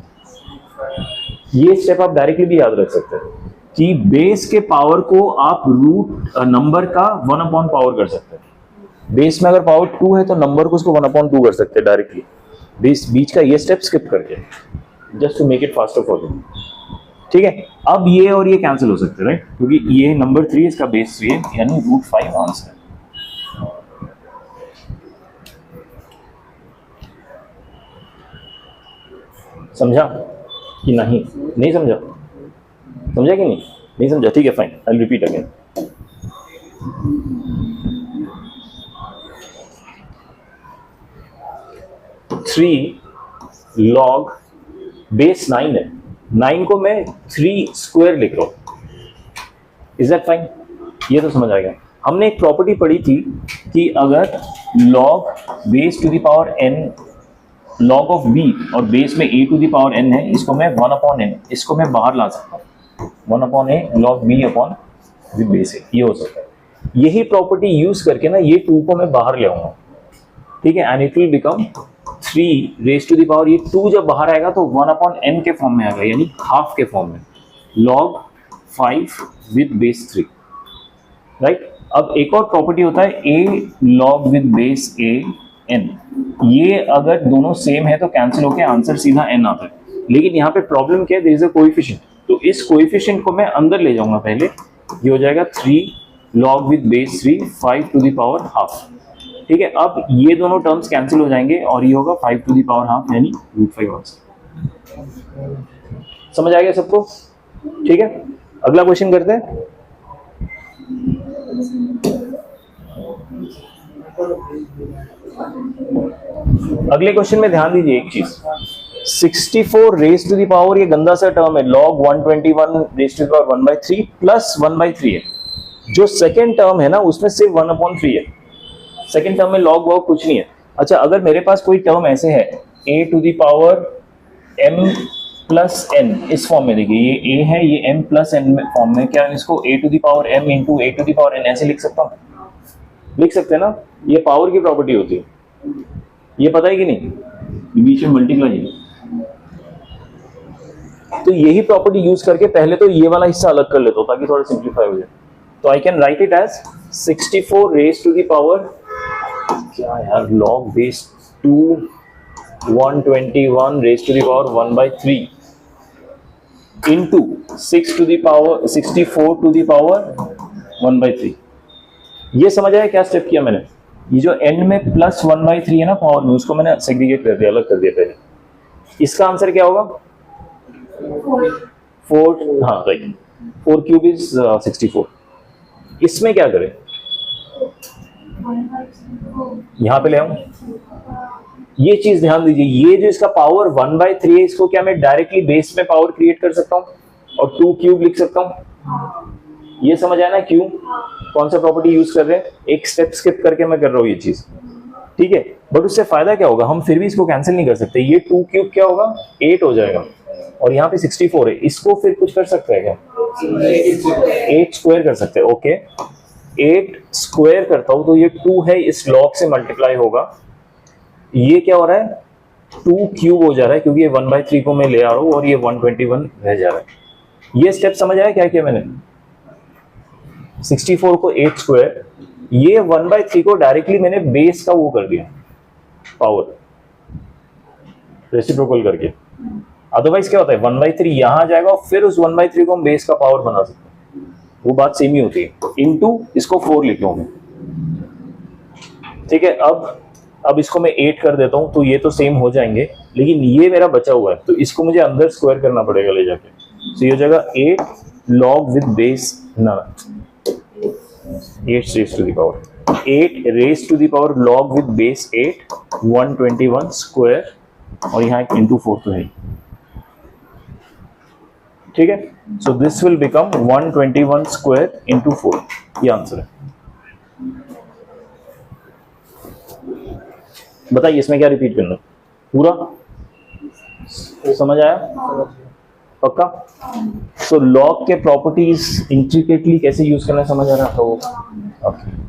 ये स्टेप आप डायरेक्टली भी याद रख सकते हैं कि बेस के पावर को आप रूट नंबर का 1/, पावर कर सकते हैं। बेस में अगर पावर 2 है तो नंबर को उसको 1/2 कर सकते हैं डायरेक्टली, बीच का ये स्टेप स्किप करके, just to make it faster for you, ठीक है। अब ये और ये कैंसिल हो सकते हैं, राइट? क्योंकि ये नंबर 3 इसका बेस 3 है, यानी √5 आंसर है। समझा कि नहीं? नहीं समझा? समझा कि नहीं समझा? ठीक है, fine, I will repeat again. Three log base 9 है, 9 को मैं 3 स्क्वायर लिख रहा हूं। Is that fine? ये तो समझ आ गया। हमने एक प्रॉपर्टी पढ़ी थी कि अगर log base to the power n log of b और बेस में a to the power n है, इसको मैं 1/n, इसको मैं बाहर ला सकता हूँ, 1/a log b upon with base a, ये हो सकता है। यही प्रॉपर्टी यूज करके ना ये 2 को मैं बाहर ले आऊंगा, ठीक है, and it will become 3 raise to the power, ये 2 जब बाहर आएगा तो 1/n के फॉर्म में आएगा, यानी हाफ के फॉर्म में, log 5 विद बेस 3, राइट? अब एक और प्रॉपर्टी होता है a log with base a n। ये अगर दोनों सेम है तो कैंसिल होकर आंसर सीधा n आता है। लेकिन यहाँ पे प्रॉब्लम क्या है, देयर इज अ कोएफिशिएंट, तो इस कोएफिशिएंट को मैं अंदर ले जाऊंगा पहले। ये हो जाएगा 3 log with base 3 5 to the power half, ठीक है। अब ये दोनों टर्म्स कैंसिल हो जाएंगे और ये होगा 5 टू द पावर हाफ, यानी √5 आंसर। समझ आ गया सबको? ठीक है, अगला क्वेश्चन करते हैं। अगले क्वेश्चन में ध्यान दीजिए एक चीज, 64 रेज टू द पावर, ये गंदा सा टर्म है, log 121 raise to the power 1/3 plus 1/3 है। जो सेकेंड टर्म है ना उसमें सिर्फ 1/3 है, सेकेंड टर्म में log वॉग कुछ नहीं है। अच्छा, अगर मेरे पास कोई टर्म ऐसे है a to the power m plus n, इस फॉर्म में देखिए, ये a है, ये m प्लस n फॉर्म में, क्या इसको a to the power m into a to the power n ऐसे लिख सकता हूँ? लिख सकते हैं ना, ये पावर की प्रॉपर्टी होती है, ये पता है कि नहीं? बीच में मल्टीप्लाई है। तो यही प्रॉपर्टी यूज करके पहले तो ये वाला हिस्सा अलग कर लेता हूं ताकि थोड़ा सिंप्लीफाई हो जाए। तो I can write it as 64 raise to the power क्या यार log base 2 121 raise to the power 1/3 into 6 to the power 64 to the power 1/3। ये समझ आया क्या स्टेप किया मैंने? ये जो एंड में प्लस 1/3 है ना पावर में, उसको मैंने सेग्रीगेट कर दिया, अलग कर दिया पहले। इसका आंसर क्या होगा? 4 हाँ राइट, 4 क्यूब इज 64। इसमें क्या करें? यहां पे ले आऊं, ये चीज ध्यान दीजिए, ये जो इसका पावर 1/3 है, इसको क्या मैं डायरेक्टली बेस में पावर क्रिएट कर सकता हूं और 2 क्यूब लिख सकता हूं? ये समझ आया ना क्यों? कौन सा प्रॉपर्टी यूज कर रहे हैं? एक स्टेप स्किप करके मैं कर रहा हूं ये चीज, ठीक है। बट उससे फायदा क्या होगा? हम फिर भी इसको कैंसिल नहीं कर सकते। ये 2 क्यूब क्या होगा? 8 हो जाएगा, और यहाँ पे 64 है, इसको फिर कुछ कर सकते हैं क्या? 8 स्क्वायर कर सकते हैं। ओके, 8 स्क्वायर करता हूं तो ये 2 है, इस लॉग से मल्टीप्लाई होगा। ये क्या हो रहा है? 2 क्यूब हो जा रहा है, क्योंकि ये 1/3 को मैं ले आ रहा हूँ और ये 121 रह जा रहा है। ये स्टेप समझ आया क्या किया मैंने? 64 को 8 स्क्वायर, ये 1/3 को डायरेक्टली मैंने बेस का वो कर दिया पावर, रेसिप्रोकल करके। अदरवाइज क्या होता है? 1/3 यहां जाएगा और फिर उस 1/3 को हम बेस का पावर बना सकते हैं, वो बात सेम ही होती है। इनटू इसको 4 लिख लूं मैं, ठीक है। अब इसको मैं 8 कर देता हूं, तो ये तो सेम हो जाएंगे, लेकिन ये मेरा बचा हुआ है, तो इसको मुझे अंदर स्क्वायर करना पड़ेगा ले जाके। तो ये हो जाएगा 8 log with base 8 raise to the power 8 raise to the power log with base 8 121 square, और यहाँ एक इंटू 4 तो है, ठीक है। So this will become 121 square into 4, ये आंसर है। बताइए इसमें क्या रिपीट करना? पूरा समझ आया? पक्का? सो लॉग के प्रॉपर्टीज इंट्रिकेटली कैसे यूज करना समझ आ रहा था वो? ओके,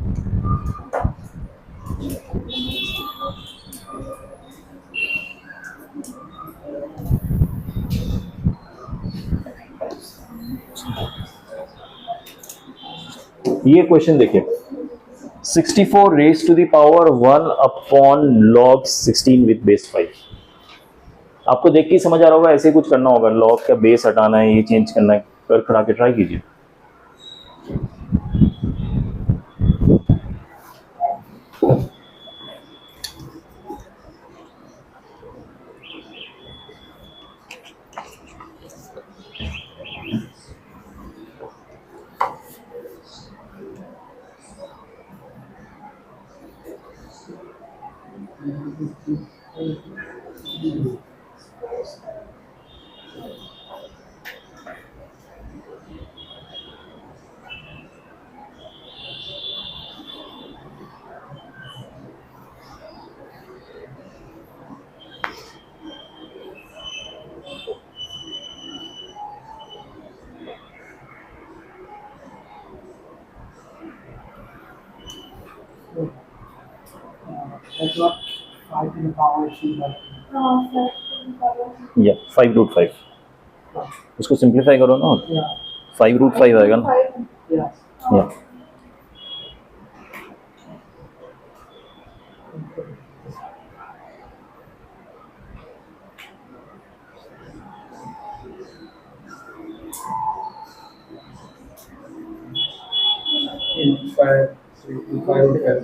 ये क्वेश्चन देखिए, 64 raise to the power 1 upon log 16 with base 5। आपको देख के समझ आ रहा होगा, ऐसे कुछ करना होगा, log का बेस हटाना है, ये चेंज करना है, कर करा के ट्राई कीजिए। That's not 5 to the power 2/3. Yeah, 5√5 उसको सिंप्लीफाई करो ना, Yeah. 5√5 आएगा ना। Yes. या In 5, 5.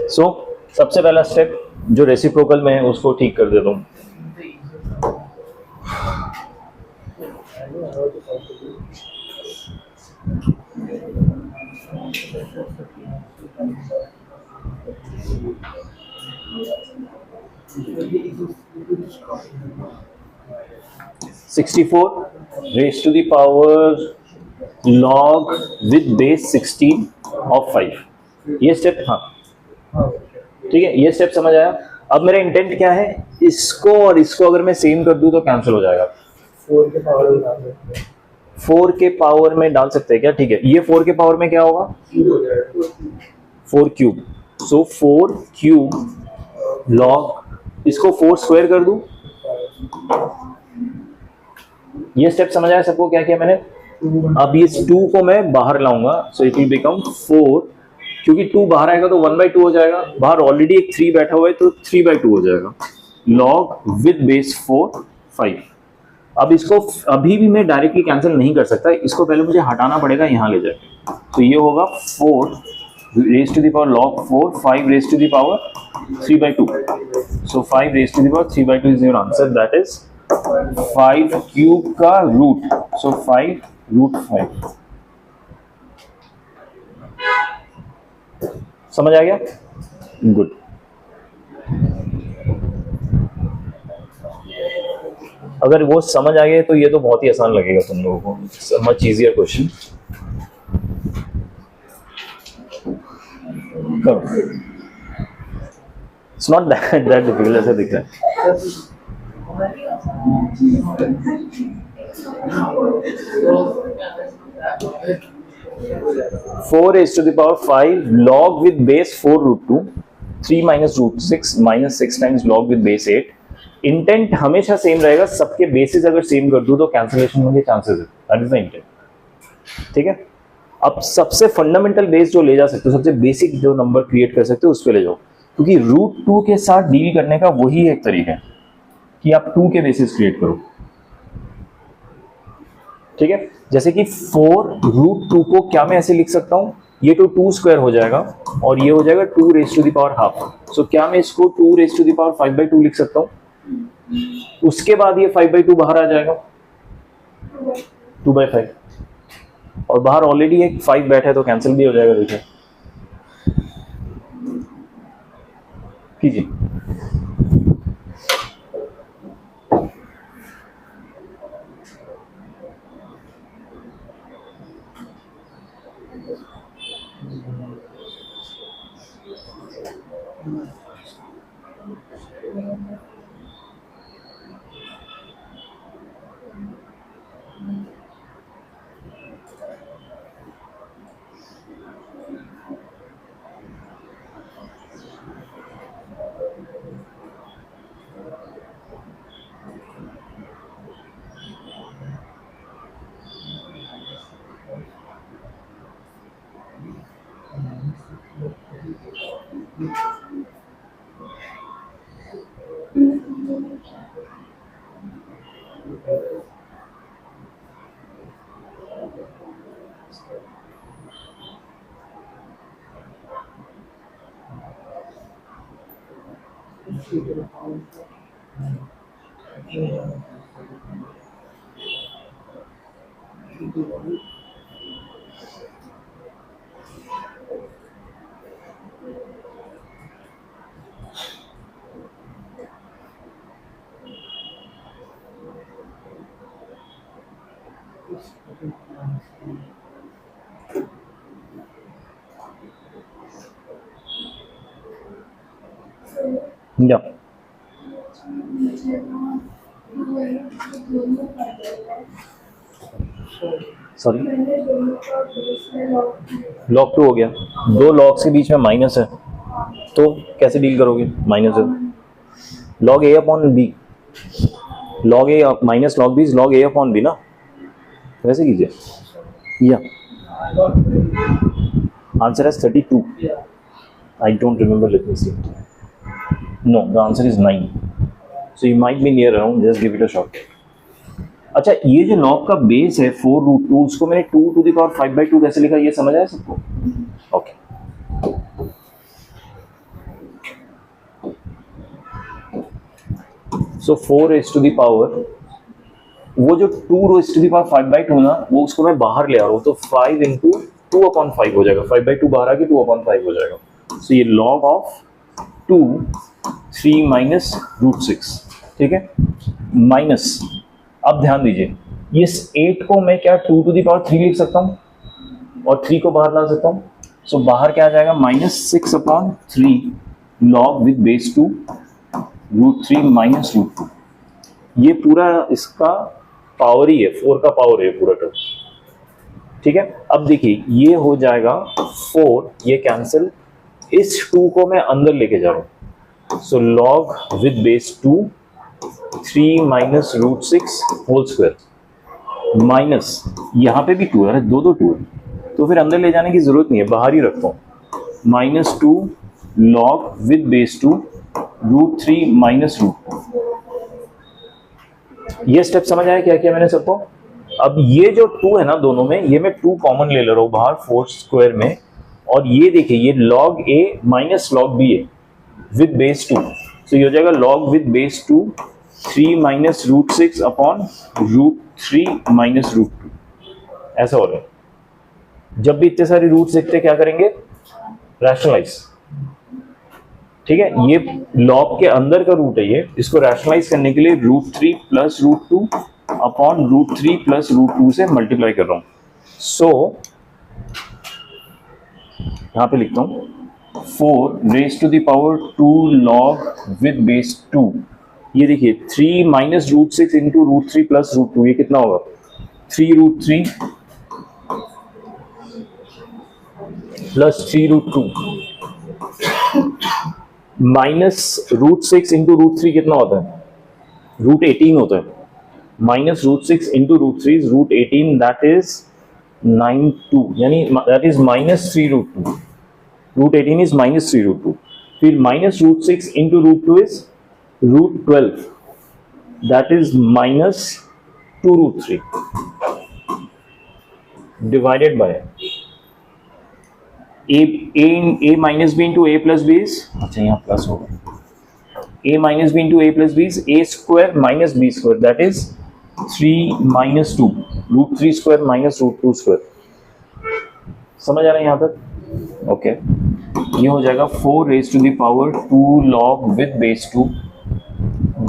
सो सबसे पहला स्टेप जो रेसिप्रोकल में है उसको ठीक कर देता हूँ। (64 raised to the power log with base 16 of 5) ये स्टेप, हाँ ठीक है, ये स्टेप समझ आया। अब मेरा इंटेंट क्या है, इसको और इसको अगर मैं सेम कर दूं तो कैंसिल हो जाएगा। 4 के पावर में डाल सकते हैं, 4 के पावर में डाल सकते हैं क्या? ठीक है, ये 4 के पावर में क्या होगा? क्यूब हो जाएगा। 4 क्यूब। सो 4 क्यूब लॉग, इसको 4 स्क्वायर कर दूं। ये स्टेप समझ आया सबको क्या किया मैंने? अब इस 2 को मैं बाहर लाऊंगा, सो इट विल बिकम 4, क्योंकि 2 बाहर आएगा तो 1/2 हो जाएगा, बाहर ऑलरेडी एक 3 बैठा हुआ है तो 3/2 हो जाएगा। Log with base 4 5। अब इसको अभी भी मैं डायरेक्टली कैंसिल नहीं कर सकता, इसको पहले मुझे हटाना पड़ेगा यहाँ ले जाके। तो ये होगा 4 raise to the power log 4 5 raise to the power 3/2। So 5 raise to the power 3/2 is your answer, that is 5 cube का रूट। So 5 root 5। समझ आ गया? गुड। अगर वो समझ आ गया तो ये तो बहुत ही आसान लगेगा तुम लोगों को, मच इजियर क्वेश्चन। करो, इट्स नॉट दैट डिफिकल्ट ऐसा दिख रहा है। Four raise to the power 5 log with base 4 root 2 3 minus root 6 minus 6 times log with base 8। Intent हमेशा सेम रहेगा, सबके बेसिस अगर सेम कर दूं तो कैंसिलेशन होने के चांसेस है, दैट इज द इंटेंट। ठीक है, अब सबसे फंडामेंटल बेस जो ले जा सकते हो, सबसे बेसिक जो नंबर क्रिएट कर सकते हो उस पे ले जाओ, क्योंकि रूट 2 के साथ डील करने का वही एक तरीका है कि आप 2 के बेसिस क्रिएट करो। ठीक है, जैसे कि 4 रूट 2 को क्या मैं ऐसे लिख सकता हूं, ये तो 2 स्क्वायर हो जाएगा और ये हो जाएगा 2 raise to the power half. So क्या मैं इसको 2 रेज़ टू द पावर 5/2 लिख सकता हूं? उसके बाद ये 5/2 बाहर आ जाएगा 2/5, और बाहर ऑलरेडी एक 5 बैठा है तो कैंसिल भी हो जाएगा। देखिए कीजिए। या सॉरी, लॉग 2 हो गया, 2 लॉग्स के बीच में माइनस है तो कैसे डील करोगे? माइनस है, log a upon b, log a minus log b is log a upon b ना, वैसे कीजिए। या answer is 32। I don't remember, let me see. No, the answer is 9, so you might be near around, just give it a shot. अच्छा, ये जो लॉग का बेस है 4 रूट 2, उसको मैंने 2 टू द पावर 5/2 कैसे लिखा, ये समझ आया सबको? Okay, so 4 raise to the power, वो जो 2 रेज़ टू द पावर 5/2 ना, वो उसको मैं बाहर ले आ रहा हूँ, तो 5 इंटू 2/5 हो जाएगा, 5/2 बाहर आके 2/5 हो जाएगा। सो ये लॉग ऑफ 2 3 माइनस रूट 6। ठीक है, माइनस, अब ध्यान दीजिए, इस 8 को मैं क्या 2 टू द पावर 3 लिख सकता हूँ और 3 को बाहर ला सकता हूँ। सो बाहर क्या आ जाएगा, -6/3 लॉग विद बेस 2 √3 माइनस √2, ये पूरा इसका पावर ही है, 4 का पावर है पूरा टर्म, ठीक है। अब देखिए ये हो जाएगा 4, ये कैंसिल, इस 2 को मैं अंदर लेके जा रहा हूं, so log with base 2 3 minus √6 whole square minus, यहाँ पे भी 2 है, दो 2 है, तो फिर अंदर ले जाने की जरूरत नहीं है, बाहर ही रखता हूं, -2 लॉग विद बेस 2 √3 माइनस √2। ये स्टेप समझ आया क्या किया मैंने सबको। अब ये जो 2 है ना दोनों में, ये मैं 2 कॉमन ले रहा हूं बाहर 4 स्क्वायर में, और ये देखिए ये log a minus log b है विद बेस 2, तो ये हो जाएगा log with base 2 3 minus √6 upon √3 minus √2, ऐसा हो रहा है। जब भी इतने सारे रूट्स देखते क्या करेंगे, रैशनलाइज, ठीक है। ये लॉग के अंदर का रूट है, ये इसको रैशनलाइज करने के लिए √3 प्लस √2 अपॉन √3 प्लस √2 से मल्टीप्लाई कर रहा हूं, सो यहां पे लिखता हूं 4 raise to the power 2 log with base 2, ये देखिए 3 माइनस √6 इंटू √3 प्लस √2, ये कितना होगा 3√3 प्लस 3√2 माइनस √6 इंटू √3 कितना होता है, √18 होता है, minus √6 into √3 is √18, that is 92, यानी that is minus 3√2, √18 is minus 3√2, फिर minus √6 into √2 is √12, that is minus 2√3 divided by a minus b into a plus b is, अच्छा यहाँ प्लस होगा, a minus b into a plus b is a square minus b square, that is 3 minus 2 √3 square minus √2 square, समझ आ रहा है यहाँ तक, ओके। ये हो जाएगा 4 raise to the power 2 log with base 2,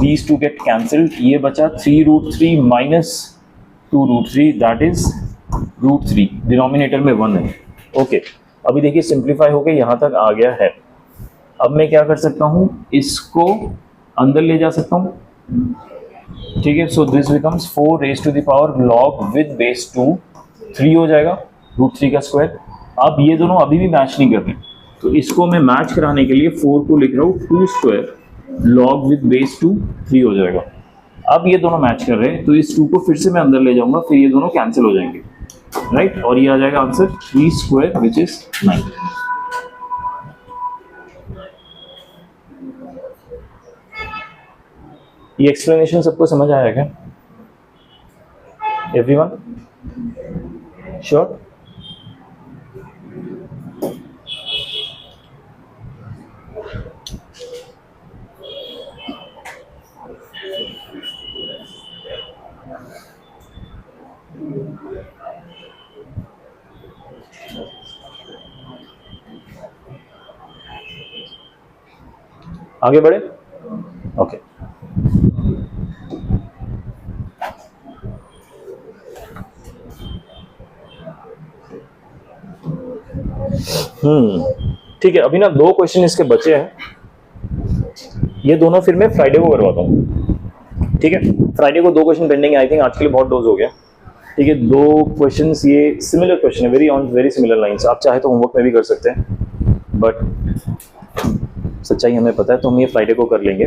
these two get cancelled, ये बचा 3√3 माइनस 2√3, दैट इज √3, डिनोमिनेटर में 1 है, ओके। अभी देखिए सिंप्लीफाई होके यहाँ तक आ गया है। अब मैं क्या कर सकता हूँ, इसको अंदर ले जा सकता हूँ, ठीक है। So this becomes 4 raise to the power log with base 2, 3 हो जाएगा √3 का स्क्वायर। अब ये दोनों अभी भी मैच नहीं कर रहे, तो इसको मैं मैच कराने के लिए 4 को लिख रहा हूँ 2 स्क्वायर लॉग विद बेस 2, 3 हो जाएगा। अब ये दोनों मैच कर रहे हैं, तो इस 2 को फिर से मैं अंदर ले जाऊंगा, फिर ये दोनों कैंसिल हो जाएंगे, राइट, और ये आ जाएगा आंसर 3 स्क्वायर विच इज 9। ये एक्सप्लेनेशन सबको समझ आया क्या, एवरीवन श्योर? आगे बढ़े, ओके। ठीक है, अभी ना 2 क्वेश्चन इसके बचे हैं, ये दोनों फिर मैं फ्राइडे को करवाता हूँ, ठीक है। फ्राइडे को 2 क्वेश्चन पेंडिंग है, आई थिंक आज के लिए बहुत डोज हो गया, ठीक है। 2 क्वेश्चंस ये सिमिलर क्वेश्चन है, वेरी सिमिलर लाइंस, आप चाहे तो होमवर्क में भी कर सकते हैं, बट सच्चाई हमें पता है, तो हम ये फ्राइडे को कर लेंगे।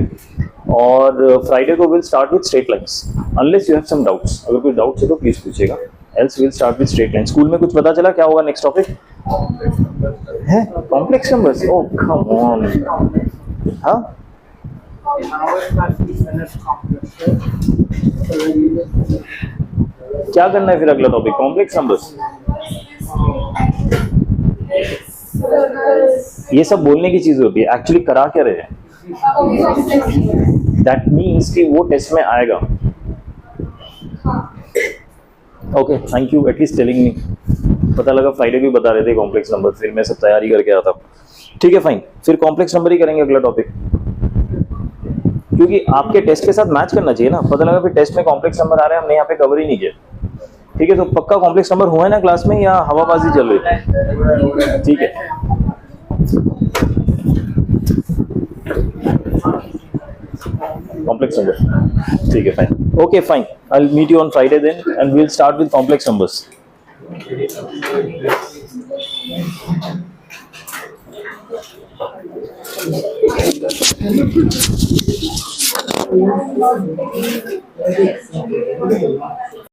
और फ्राइडे को will start with straight lines, unless you have some doubts, अगर कोई डाउट्स है तो प्लीज पूछिएगा, else will start with straight line. School में कुछ पता चला क्या होगा नेक्स्ट टॉपिक है, complex numbers, oh come on, हाँ क्या करना है फिर अगला टॉपिक, कॉम्प्लेक्स नंबर्स। ये सब बोलने की चीज होती है, एक्चुअली करा क्या रहे हैं, दैट मीन्स कि वो टेस्ट में आएगा। Okay, thank you at least telling me, पता लगा फ्राइडे भी बता रहे थे कॉम्प्लेक्स नंबर, फिर मैं सब तैयारी करके आता हूँ, ठीक है फाइन। फिर कॉम्प्लेक्स नंबर ही करेंगे अगला टॉपिक, क्योंकि आपके टेस्ट के साथ मैच करना चाहिए ना, पता लगा फिर टेस्ट में कॉम्प्लेक्स नंबर आ रहे हैं, हमने यहाँ पे कवर ही नहीं किया, ठीक है। तो पक्का कॉम्प्लेक्स नंबर हुआ है ना क्लास में, या हवाबाजी चल रही है, ठीक है। कॉम्प्लेक्स नंबर ठीक है fine okay fine I will meet you on Friday then and we will start with complex numbers